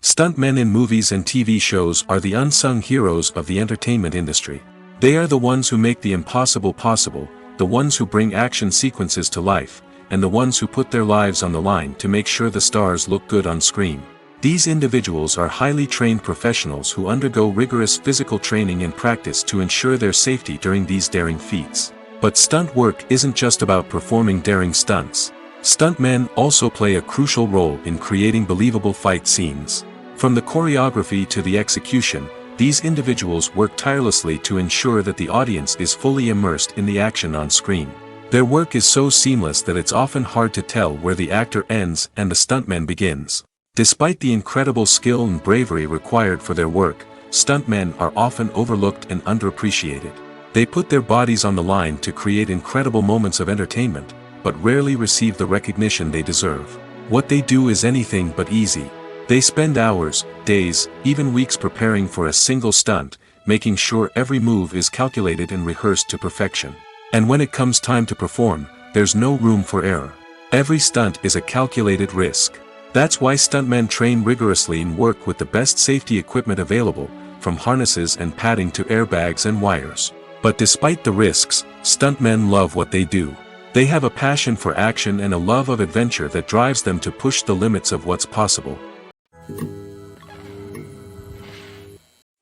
Stuntmen in movies and TV shows are the unsung heroes of the entertainment industry. They are the ones who make the impossible possible, the ones who bring action sequences to life, and the ones who put their lives on the line to make sure the stars look good on screen. These individuals are highly trained professionals who undergo rigorous physical training and practice to ensure their safety during these daring feats. But stunt work isn't just about performing daring stunts. Stuntmen also play a crucial role in creating believable fight scenes. From the choreography to the execution, these individuals work tirelessly to ensure that the audience is fully immersed in the action on screen. Their work is so seamless that it's often hard to tell where the actor ends and the stuntman begins. Despite the incredible skill and bravery required for their work, stuntmen are often overlooked and underappreciated. They put their bodies on the line to create incredible moments of entertainment, but rarely receive the recognition they deserve. What they do is anything but easy. They spend hours, days, even weeks preparing for a single stunt, making sure every move is calculated and rehearsed to perfection. And when it comes time to perform, there's no room for error. Every stunt is a calculated risk. That's why stuntmen train rigorously and work with the best safety equipment available, from harnesses and padding to airbags and wires. But despite the risks, stuntmen love what they do. They have a passion for action and a love of adventure that drives them to push the limits of what's possible.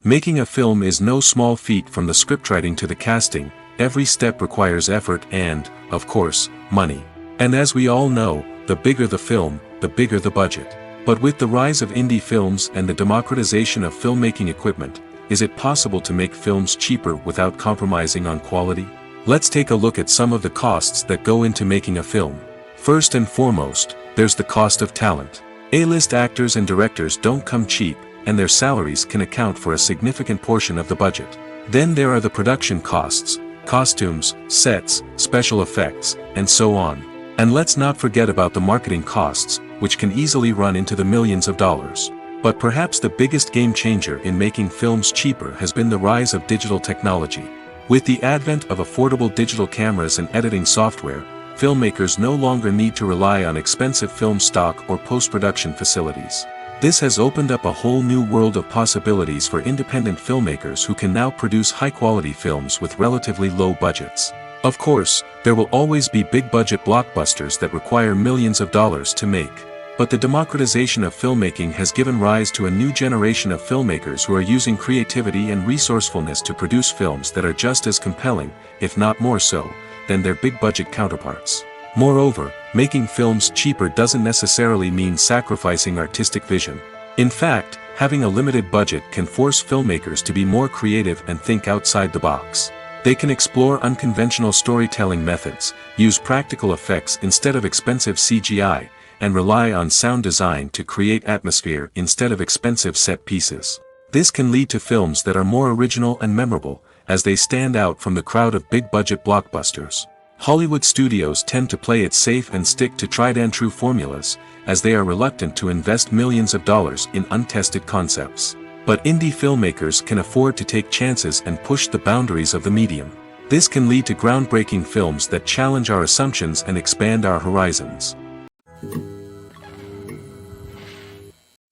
Making a film is no small feat. From the scriptwriting to the casting, every step requires effort and, of course, money. And as we all know, the bigger the film, the bigger the budget. But with the rise of indie films and the democratization of filmmaking equipment, is it possible to make films cheaper without compromising on quality? Let's take a look at some of the costs that go into making a film. First and foremost, there's the cost of talent. A-list actors and directors don't come cheap, and their salaries can account for a significant portion of the budget. Then there are the production costs, costumes, sets, special effects, and so on. And let's not forget about the marketing costs, which can easily run into the millions of dollars. But perhaps the biggest game changer in making films cheaper has been the rise of digital technology. With the advent of affordable digital cameras and editing software, filmmakers no longer need to rely on expensive film stock or post-production facilities. This has opened up a whole new world of possibilities for independent filmmakers who can now produce high-quality films with relatively low budgets. Of course, there will always be big-budget blockbusters that require millions of dollars to make. But the democratization of filmmaking has given rise to a new generation of filmmakers who are using creativity and resourcefulness to produce films that are just as compelling, if not more so, than their big-budget counterparts. Moreover, making films cheaper doesn't necessarily mean sacrificing artistic vision. In fact, having a limited budget can force filmmakers to be more creative and think outside the box. They can explore unconventional storytelling methods, use practical effects instead of expensive CGI, and rely on sound design to create atmosphere instead of expensive set pieces. This can lead to films that are more original and memorable, as they stand out from the crowd of big-budget blockbusters. Hollywood studios tend to play it safe and stick to tried-and-true formulas, as they are reluctant to invest millions of dollars in untested concepts. But indie filmmakers can afford to take chances and push the boundaries of the medium. This can lead to groundbreaking films that challenge our assumptions and expand our horizons.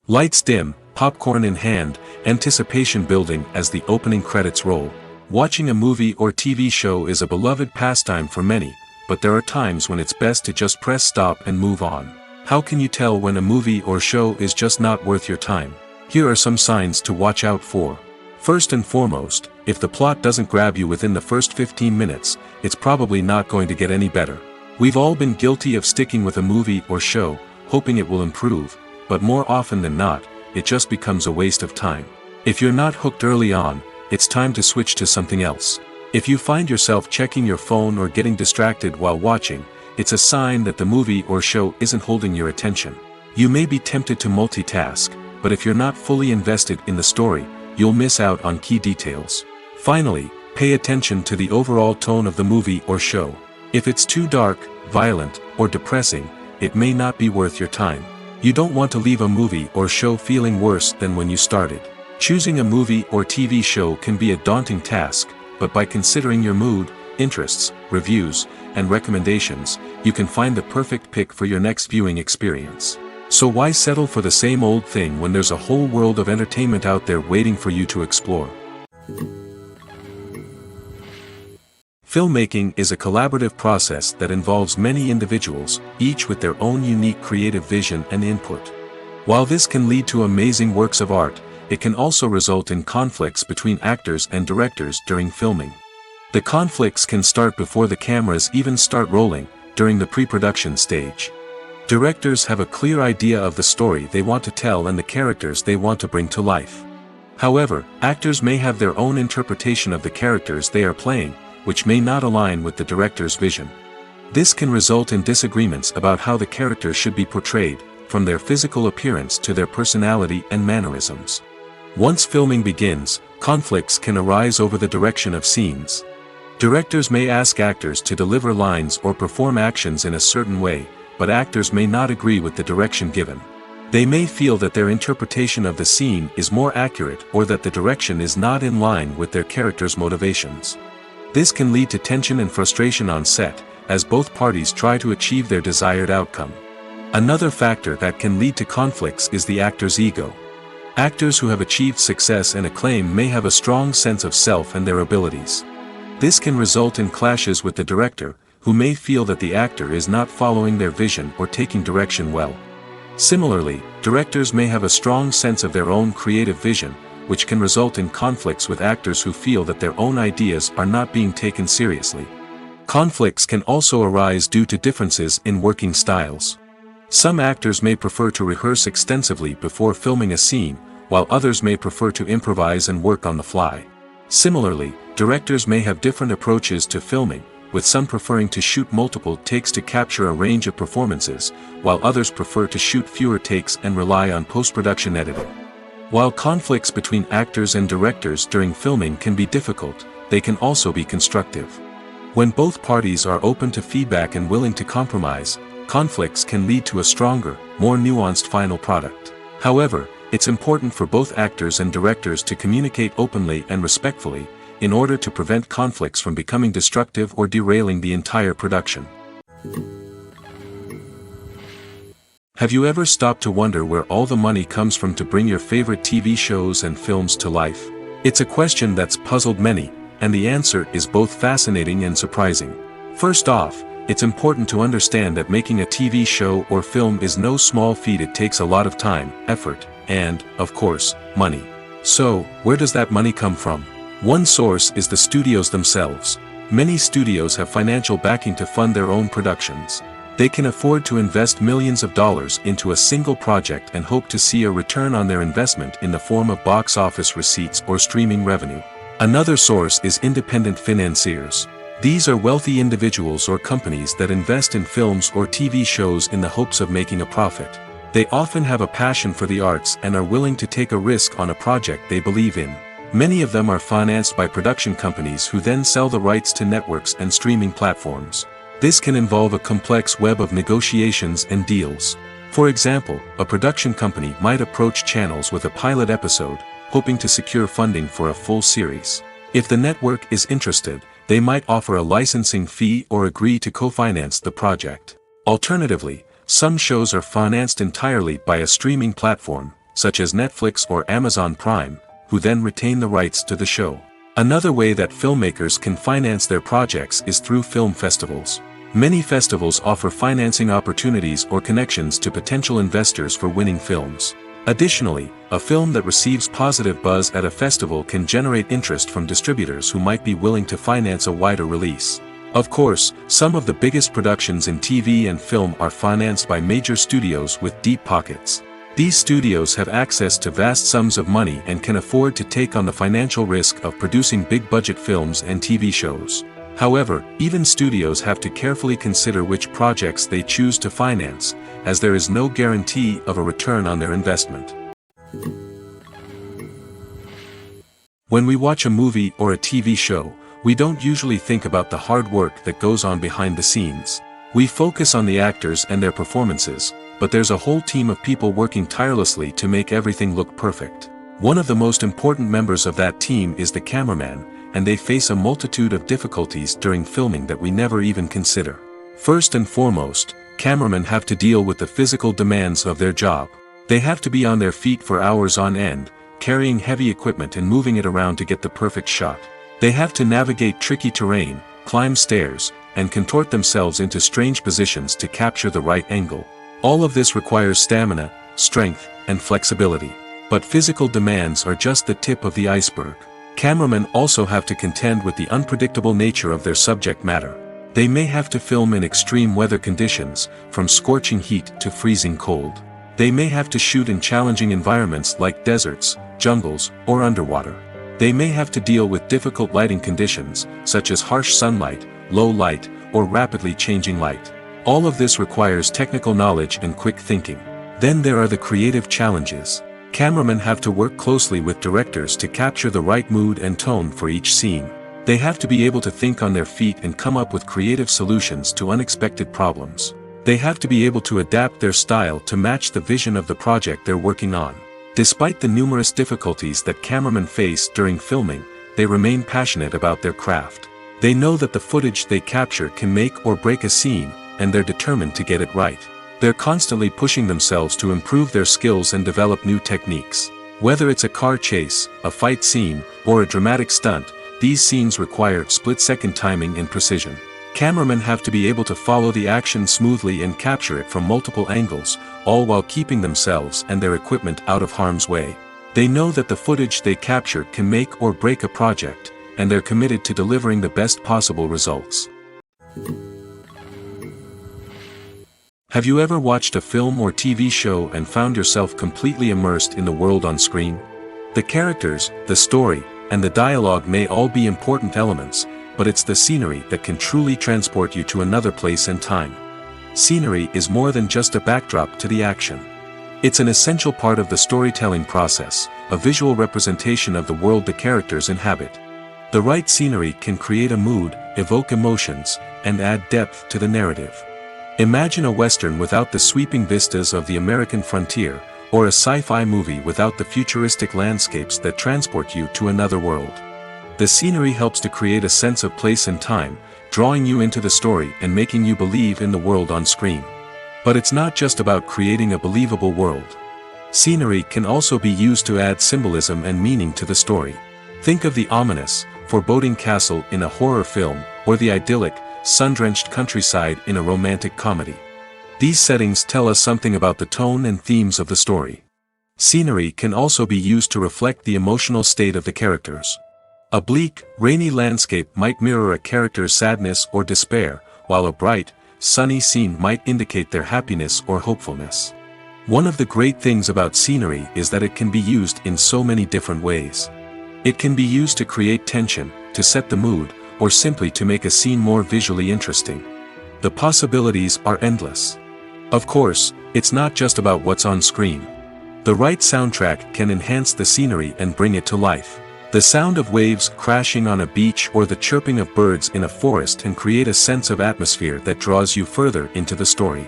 Lights dim, popcorn in hand, anticipation building as the opening credits roll. Watching a movie or TV show is a beloved pastime for many, but there are times when it's best to just press stop and move on. How can you tell when a movie or show is just not worth your time? Here are some signs to watch out for. First and foremost, if the plot doesn't grab you within the first 15 minutes, it's probably not going to get any better. We've all been guilty of sticking with a movie or show, hoping it will improve, but more often than not, it just becomes a waste of time. If you're not hooked early on, it's time to switch to something else. If you find yourself checking your phone or getting distracted while watching, it's a sign that the movie or show isn't holding your attention. You may be tempted to multitask, but if you're not fully invested in the story, you'll miss out on key details. Finally, pay attention to the overall tone of the movie or show. If it's too dark, violent, or depressing, it may not be worth your time. You don't want to leave a movie or show feeling worse than when you started. Choosing a movie or TV show can be a daunting task, but by considering your mood, interests, reviews, and recommendations, you can find the perfect pick for your next viewing experience. So why settle for the same old thing when there's a whole world of entertainment out there waiting for you to explore? Filmmaking is a collaborative process that involves many individuals, each with their own unique creative vision and input. While this can lead to amazing works of art, it can also result in conflicts between actors and directors during filming. The conflicts can start before the cameras even start rolling, during the pre-production stage. Directors have a clear idea of the story they want to tell and the characters they want to bring to life. However, actors may have their own interpretation of the characters they are playing, which may not align with the director's vision. This can result in disagreements about how the characters should be portrayed, from their physical appearance to their personality and mannerisms. Once filming begins, conflicts can arise over the direction of scenes. Directors may ask actors to deliver lines or perform actions in a certain way, but actors may not agree with the direction given. They may feel that their interpretation of the scene is more accurate or that the direction is not in line with their character's motivations. This can lead to tension and frustration on set, as both parties try to achieve their desired outcome. Another factor that can lead to conflicts is the actor's ego. Actors who have achieved success and acclaim may have a strong sense of self and their abilities. This can result in clashes with the director, who may feel that the actor is not following their vision or taking direction well. Similarly, directors may have a strong sense of their own creative vision, which can result in conflicts with actors who feel that their own ideas are not being taken seriously. Conflicts can also arise due to differences in working styles. Some actors may prefer to rehearse extensively before filming a scene, while others may prefer to improvise and work on the fly. Similarly, directors may have different approaches to filming, with some preferring to shoot multiple takes to capture a range of performances, while others prefer to shoot fewer takes and rely on post-production editing. While conflicts between actors and directors during filming can be difficult, they can also be constructive. When both parties are open to feedback and willing to compromise, conflicts can lead to a stronger, more nuanced final product. However, it's important for both actors and directors to communicate openly and respectfully, in order to prevent conflicts from becoming destructive or derailing the entire production. Have you ever stopped to wonder where all the money comes from to bring your favorite TV shows and films to life? It's a question that's puzzled many, and the answer is both fascinating and surprising. First off, it's important to understand that making a TV show or film is no small feat. It takes a lot of time, effort, and, of course, money. So, where does that money come from? One source is the studios themselves. Many studios have financial backing to fund their own productions. They can afford to invest millions of dollars into a single project and hope to see a return on their investment in the form of box office receipts or streaming revenue. Another source is independent financiers. These are wealthy individuals or companies that invest in films or TV shows in the hopes of making a profit. They often have a passion for the arts and are willing to take a risk on a project they believe in. Many of them are financed by production companies who then sell the rights to networks and streaming platforms. This can involve a complex web of negotiations and deals. For example, a production company might approach channels with a pilot episode, hoping to secure funding for a full series. If the network is interested, they might offer a licensing fee or agree to co-finance the project. Alternatively, some shows are financed entirely by a streaming platform, such as Netflix or Amazon Prime, who then retain the rights to the show. Another way that filmmakers can finance their projects is through film festivals. Many festivals offer financing opportunities or connections to potential investors for winning films. Additionally, a film that receives positive buzz at a festival can generate interest from distributors who might be willing to finance a wider release. Of course, some of the biggest productions in TV and film are financed by major studios with deep pockets. These studios have access to vast sums of money and can afford to take on the financial risk of producing big-budget films and TV shows. However, even studios have to carefully consider which projects they choose to finance, as there is no guarantee of a return on their investment. When we watch a movie or a TV show, we don't usually think about the hard work that goes on behind the scenes. We focus on the actors and their performances, but there's a whole team of people working tirelessly to make everything look perfect. One of the most important members of that team is the cameraman, and they face a multitude of difficulties during filming that we never even consider. First and foremost, cameramen have to deal with the physical demands of their job. They have to be on their feet for hours on end, carrying heavy equipment and moving it around to get the perfect shot. They have to navigate tricky terrain, climb stairs, and contort themselves into strange positions to capture the right angle. All of this requires stamina, strength, and flexibility. But physical demands are just the tip of the iceberg. Cameramen also have to contend with the unpredictable nature of their subject matter. They may have to film in extreme weather conditions, from scorching heat to freezing cold. They may have to shoot in challenging environments like deserts, jungles, or underwater. They may have to deal with difficult lighting conditions, such as harsh sunlight, low light, or rapidly changing light. All of this requires technical knowledge and quick thinking. Then there are the creative challenges. Cameramen have to work closely with directors to capture the right mood and tone for each scene. They have to be able to think on their feet and come up with creative solutions to unexpected problems. They have to be able to adapt their style to match the vision of the project they're working on. Despite the numerous difficulties that cameramen face during filming, they remain passionate about their craft. They know that the footage they capture can make or break a scene, and they're determined to get it right. They're constantly pushing themselves to improve their skills and develop new techniques. Whether it's a car chase, a fight scene, or a dramatic stunt, these scenes require split-second timing and precision. Cameramen have to be able to follow the action smoothly and capture it from multiple angles, all while keeping themselves and their equipment out of harm's way. They know that the footage they capture can make or break a project, and they're committed to delivering the best possible results. Have you ever watched a film or TV show and found yourself completely immersed in the world on screen? The characters, the story, and the dialogue may all be important elements, but it's the scenery that can truly transport you to another place and time. Scenery is more than just a backdrop to the action. It's an essential part of the storytelling process, a visual representation of the world the characters inhabit. The right scenery can create a mood, evoke emotions, and add depth to the narrative. Imagine a Western without the sweeping vistas of the American frontier, or a sci-fi movie without the futuristic landscapes that transport you to another world. The scenery helps to create a sense of place and time, drawing you into the story and making you believe in the world on screen. But it's not just about creating a believable world. Scenery can also be used to add symbolism and meaning to the story. Think of the ominous, foreboding castle in a horror film, or the idyllic, sun-drenched countryside in a romantic comedy. These settings tell us something about the tone and themes of the story. Scenery can also be used to reflect the emotional state of the characters. A bleak, rainy landscape might mirror a character's sadness or despair, while a bright, sunny scene might indicate their happiness or hopefulness. One of the great things about scenery is that it can be used in so many different ways. It can be used to create tension, to set the mood, or simply to make a scene more visually interesting. The possibilities are endless. Of course, it's not just about what's on screen. The right soundtrack can enhance the scenery and bring it to life. The sound of waves crashing on a beach or the chirping of birds in a forest can create a sense of atmosphere that draws you further into the story.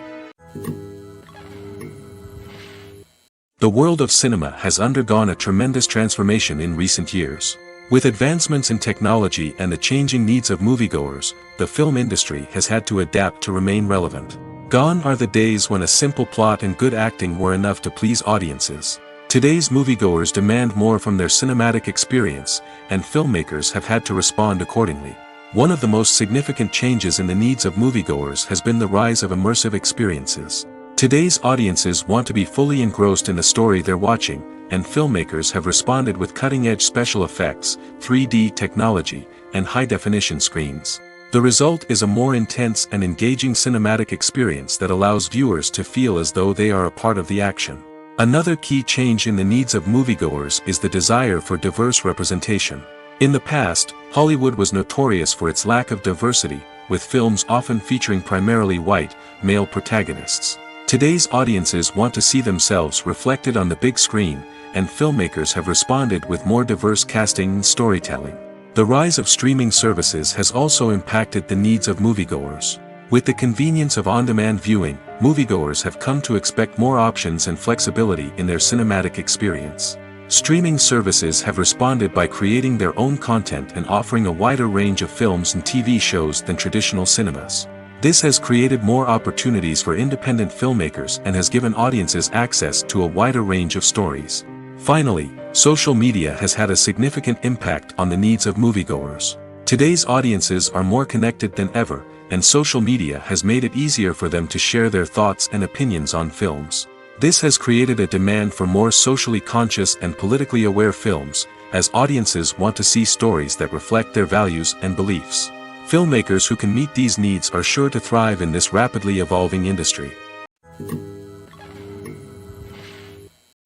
The world of cinema has undergone a tremendous transformation in recent years. With advancements in technology and the changing needs of moviegoers, the film industry has had to adapt to remain relevant. Gone are the days when a simple plot and good acting were enough to please audiences. Today's moviegoers demand more from their cinematic experience, and filmmakers have had to respond accordingly. One of the most significant changes in the needs of moviegoers has been the rise of immersive experiences. Today's audiences want to be fully engrossed in the story they're watching, and filmmakers have responded with cutting-edge special effects, 3D technology, and high-definition screens. The result is a more intense and engaging cinematic experience that allows viewers to feel as though they are a part of the action. Another key change in the needs of moviegoers is the desire for diverse representation. In the past, Hollywood was notorious for its lack of diversity, with films often featuring primarily white, male protagonists. Today's audiences want to see themselves reflected on the big screen, and filmmakers have responded with more diverse casting and storytelling. The rise of streaming services has also impacted the needs of moviegoers. With the convenience of on-demand viewing, moviegoers have come to expect more options and flexibility in their cinematic experience. Streaming services have responded by creating their own content and offering a wider range of films and TV shows than traditional cinemas. This has created more opportunities for independent filmmakers and has given audiences access to a wider range of stories. Finally, social media has had a significant impact on the needs of moviegoers. Today's audiences are more connected than ever, and social media has made it easier for them to share their thoughts and opinions on films. This has created a demand for more socially conscious and politically aware films, as audiences want to see stories that reflect their values and beliefs. Filmmakers who can meet these needs are sure to thrive in this rapidly evolving industry.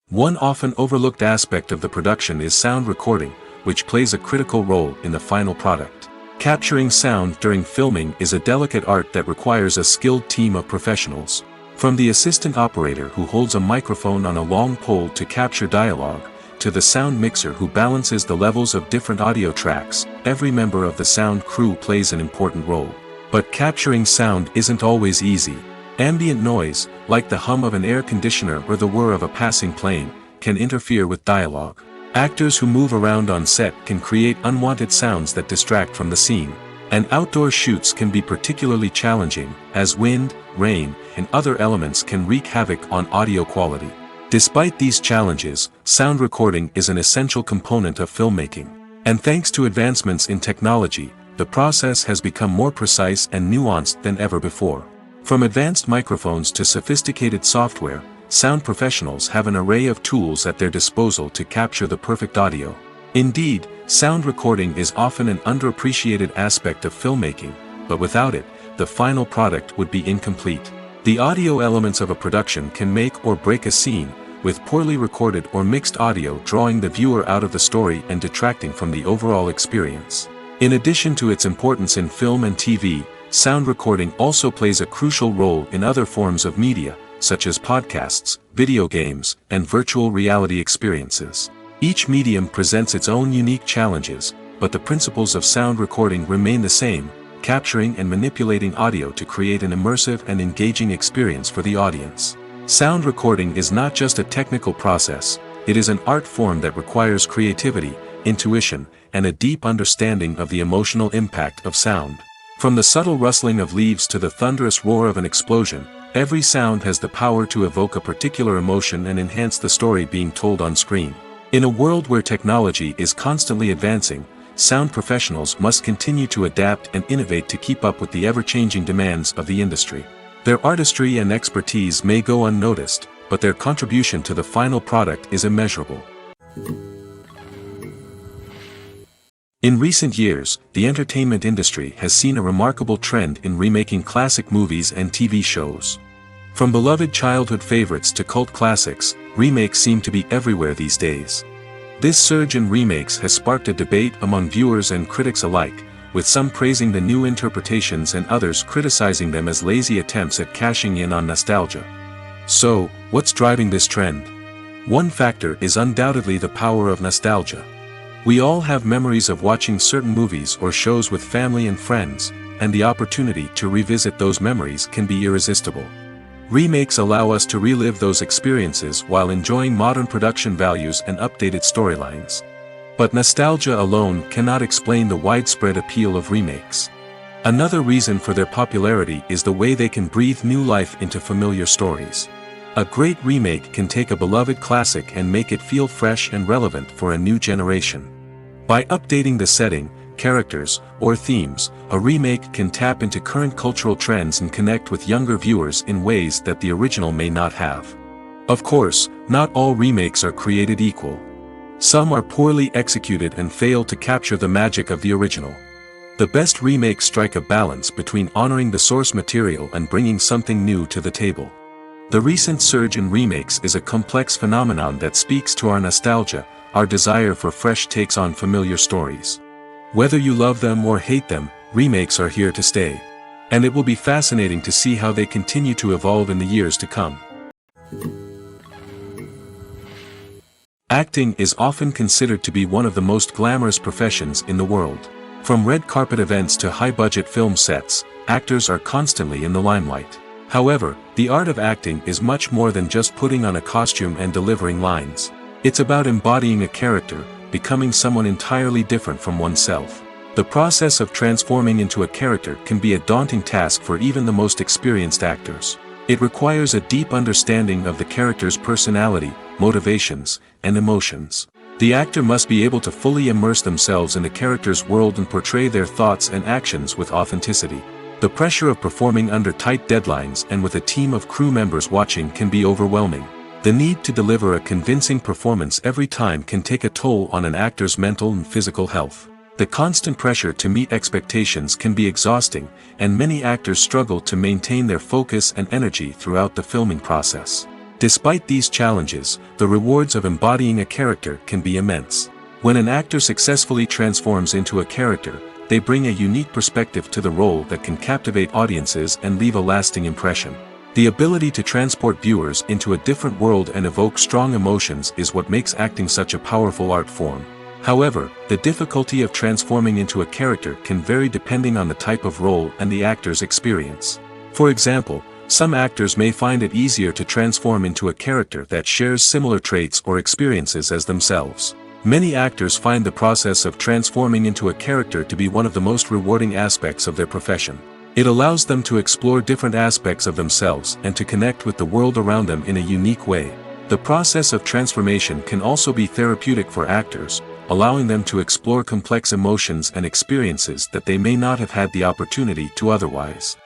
One often overlooked aspect of the production is sound recording, which plays a critical role in the final product. Capturing sound during filming is a delicate art that requires a skilled team of professionals. From the assistant operator who holds a microphone on a long pole to capture dialogue, to the sound mixer who balances the levels of different audio tracks, every member of the sound crew plays an important role. But capturing sound isn't always easy. Ambient noise, like the hum of an air conditioner or the whir of a passing plane, can interfere with dialogue. Actors who move around on set can create unwanted sounds that distract from the scene. And outdoor shoots can be particularly challenging, as wind, rain, and other elements can wreak havoc on audio quality. Despite these challenges, sound recording is an essential component of filmmaking. And thanks to advancements in technology, the process has become more precise and nuanced than ever before. From advanced microphones to sophisticated software, sound professionals have an array of tools at their disposal to capture the perfect audio. Indeed, sound recording is often an underappreciated aspect of filmmaking, but without it, the final product would be incomplete. The audio elements of a production can make or break a scene, with poorly recorded or mixed audio drawing the viewer out of the story and detracting from the overall experience. In addition to its importance in film and TV, sound recording also plays a crucial role in other forms of media, such as podcasts, video games, and virtual reality experiences. Each medium presents its own unique challenges, but the principles of sound recording remain the same, capturing and manipulating audio to create an immersive and engaging experience for the audience. Sound recording is not just a technical process, it is an art form that requires creativity, intuition, and a deep understanding of the emotional impact of sound. From the subtle rustling of leaves to the thunderous roar of an explosion, every sound has the power to evoke a particular emotion and enhance the story being told on screen. In a world where technology is constantly advancing, sound professionals must continue to adapt and innovate to keep up with the ever-changing demands of the industry. Their artistry and expertise may go unnoticed, but their contribution to the final product is immeasurable. In recent years, the entertainment industry has seen a remarkable trend in remaking classic movies and TV shows. From beloved childhood favorites to cult classics, remakes seem to be everywhere these days. This surge in remakes has sparked a debate among viewers and critics alike, with some praising the new interpretations and others criticizing them as lazy attempts at cashing in on nostalgia. So, what's driving this trend? One factor is undoubtedly the power of nostalgia. We all have memories of watching certain movies or shows with family and friends, and the opportunity to revisit those memories can be irresistible. Remakes allow us to relive those experiences while enjoying modern production values and updated storylines. But nostalgia alone cannot explain the widespread appeal of remakes. Another reason for their popularity is the way they can breathe new life into familiar stories. A great remake can take a beloved classic and make it feel fresh and relevant for a new generation. By updating the setting, characters, or themes, a remake can tap into current cultural trends and connect with younger viewers in ways that the original may not have. Of course, not all remakes are created equal. Some are poorly executed and fail to capture the magic of the original. The best remakes strike a balance between honoring the source material and bringing something new to the table. The recent surge in remakes is a complex phenomenon that speaks to our nostalgia, our desire for fresh takes on familiar stories. Whether you love them or hate them, remakes are here to stay. And it will be fascinating to see how they continue to evolve in the years to come. Acting is often considered to be one of the most glamorous professions in the world. From red carpet events to high-budget film sets, actors are constantly in the limelight. However, the art of acting is much more than just putting on a costume and delivering lines. It's about embodying a character, becoming someone entirely different from oneself. The process of transforming into a character can be a daunting task for even the most experienced actors. It requires a deep understanding of the character's personality, motivations, and emotions. The actor must be able to fully immerse themselves in the character's world and portray their thoughts and actions with authenticity. The pressure of performing under tight deadlines and with a team of crew members watching can be overwhelming. The need to deliver a convincing performance every time can take a toll on an actor's mental and physical health. The constant pressure to meet expectations can be exhausting, and many actors struggle to maintain their focus and energy throughout the filming process. Despite these challenges, the rewards of embodying a character can be immense. When an actor successfully transforms into a character, they bring a unique perspective to the role that can captivate audiences and leave a lasting impression. The ability to transport viewers into a different world and evoke strong emotions is what makes acting such a powerful art form. However, the difficulty of transforming into a character can vary depending on the type of role and the actor's experience. For example, some actors may find it easier to transform into a character that shares similar traits or experiences as themselves. Many actors find the process of transforming into a character to be one of the most rewarding aspects of their profession. It allows them to explore different aspects of themselves and to connect with the world around them in a unique way. The process of transformation can also be therapeutic for actors, allowing them to explore complex emotions and experiences that they may not have had the opportunity to otherwise.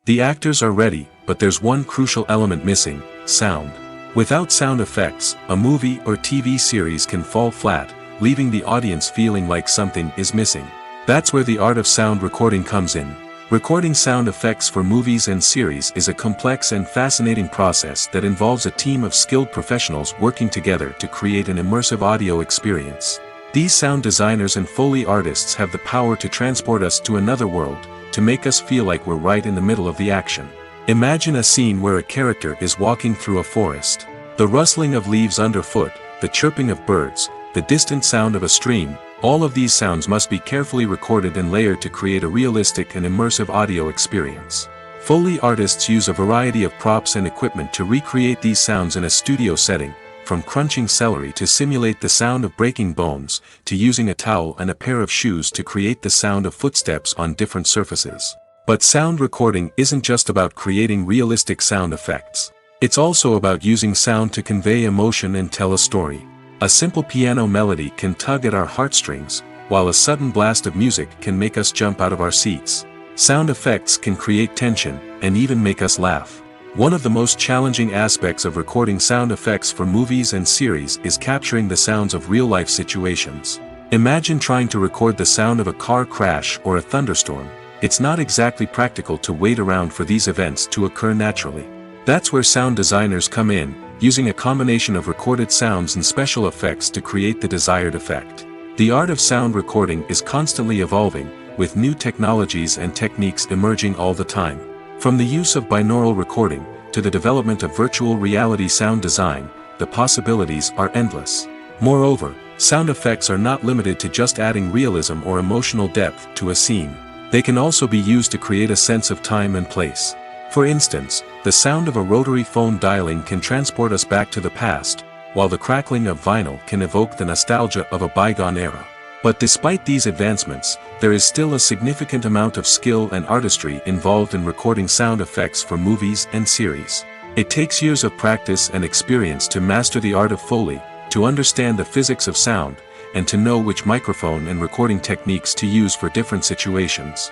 The actors are ready, but there's one crucial element missing: sound. Without sound effects, a movie or TV series can fall flat, leaving the audience feeling like something is missing. That's where the art of sound recording comes in. Recording sound effects for movies and series is a complex and fascinating process that involves a team of skilled professionals working together to create an immersive audio experience. These sound designers and Foley artists have the power to transport us to another world, to make us feel like we're right in the middle of the action. Imagine a scene where a character is walking through a forest. The rustling of leaves underfoot, the chirping of birds, the distant sound of a stream, all of these sounds must be carefully recorded and layered to create a realistic and immersive audio experience. Foley artists use a variety of props and equipment to recreate these sounds in a studio setting, from crunching celery to simulate the sound of breaking bones, to using a towel and a pair of shoes to create the sound of footsteps on different surfaces. But sound recording isn't just about creating realistic sound effects. It's also about using sound to convey emotion and tell a story. A simple piano melody can tug at our heartstrings, while a sudden blast of music can make us jump out of our seats. Sound effects can create tension, and even make us laugh. One of the most challenging aspects of recording sound effects for movies and series is capturing the sounds of real-life situations. Imagine trying to record the sound of a car crash or a thunderstorm. It's not exactly practical to wait around for these events to occur naturally. That's where sound designers come in, using a combination of recorded sounds and special effects to create the desired effect. The art of sound recording is constantly evolving, with new technologies and techniques emerging all the time. From the use of binaural recording, to the development of virtual reality sound design, the possibilities are endless. Moreover, sound effects are not limited to just adding realism or emotional depth to a scene. They can also be used to create a sense of time and place. For instance, the sound of a rotary phone dialing can transport us back to the past, while the crackling of vinyl can evoke the nostalgia of a bygone era. But despite these advancements, there is still a significant amount of skill and artistry involved in recording sound effects for movies and series. It takes years of practice and experience to master the art of Foley, to understand the physics of sound, and to know which microphone and recording techniques to use for different situations.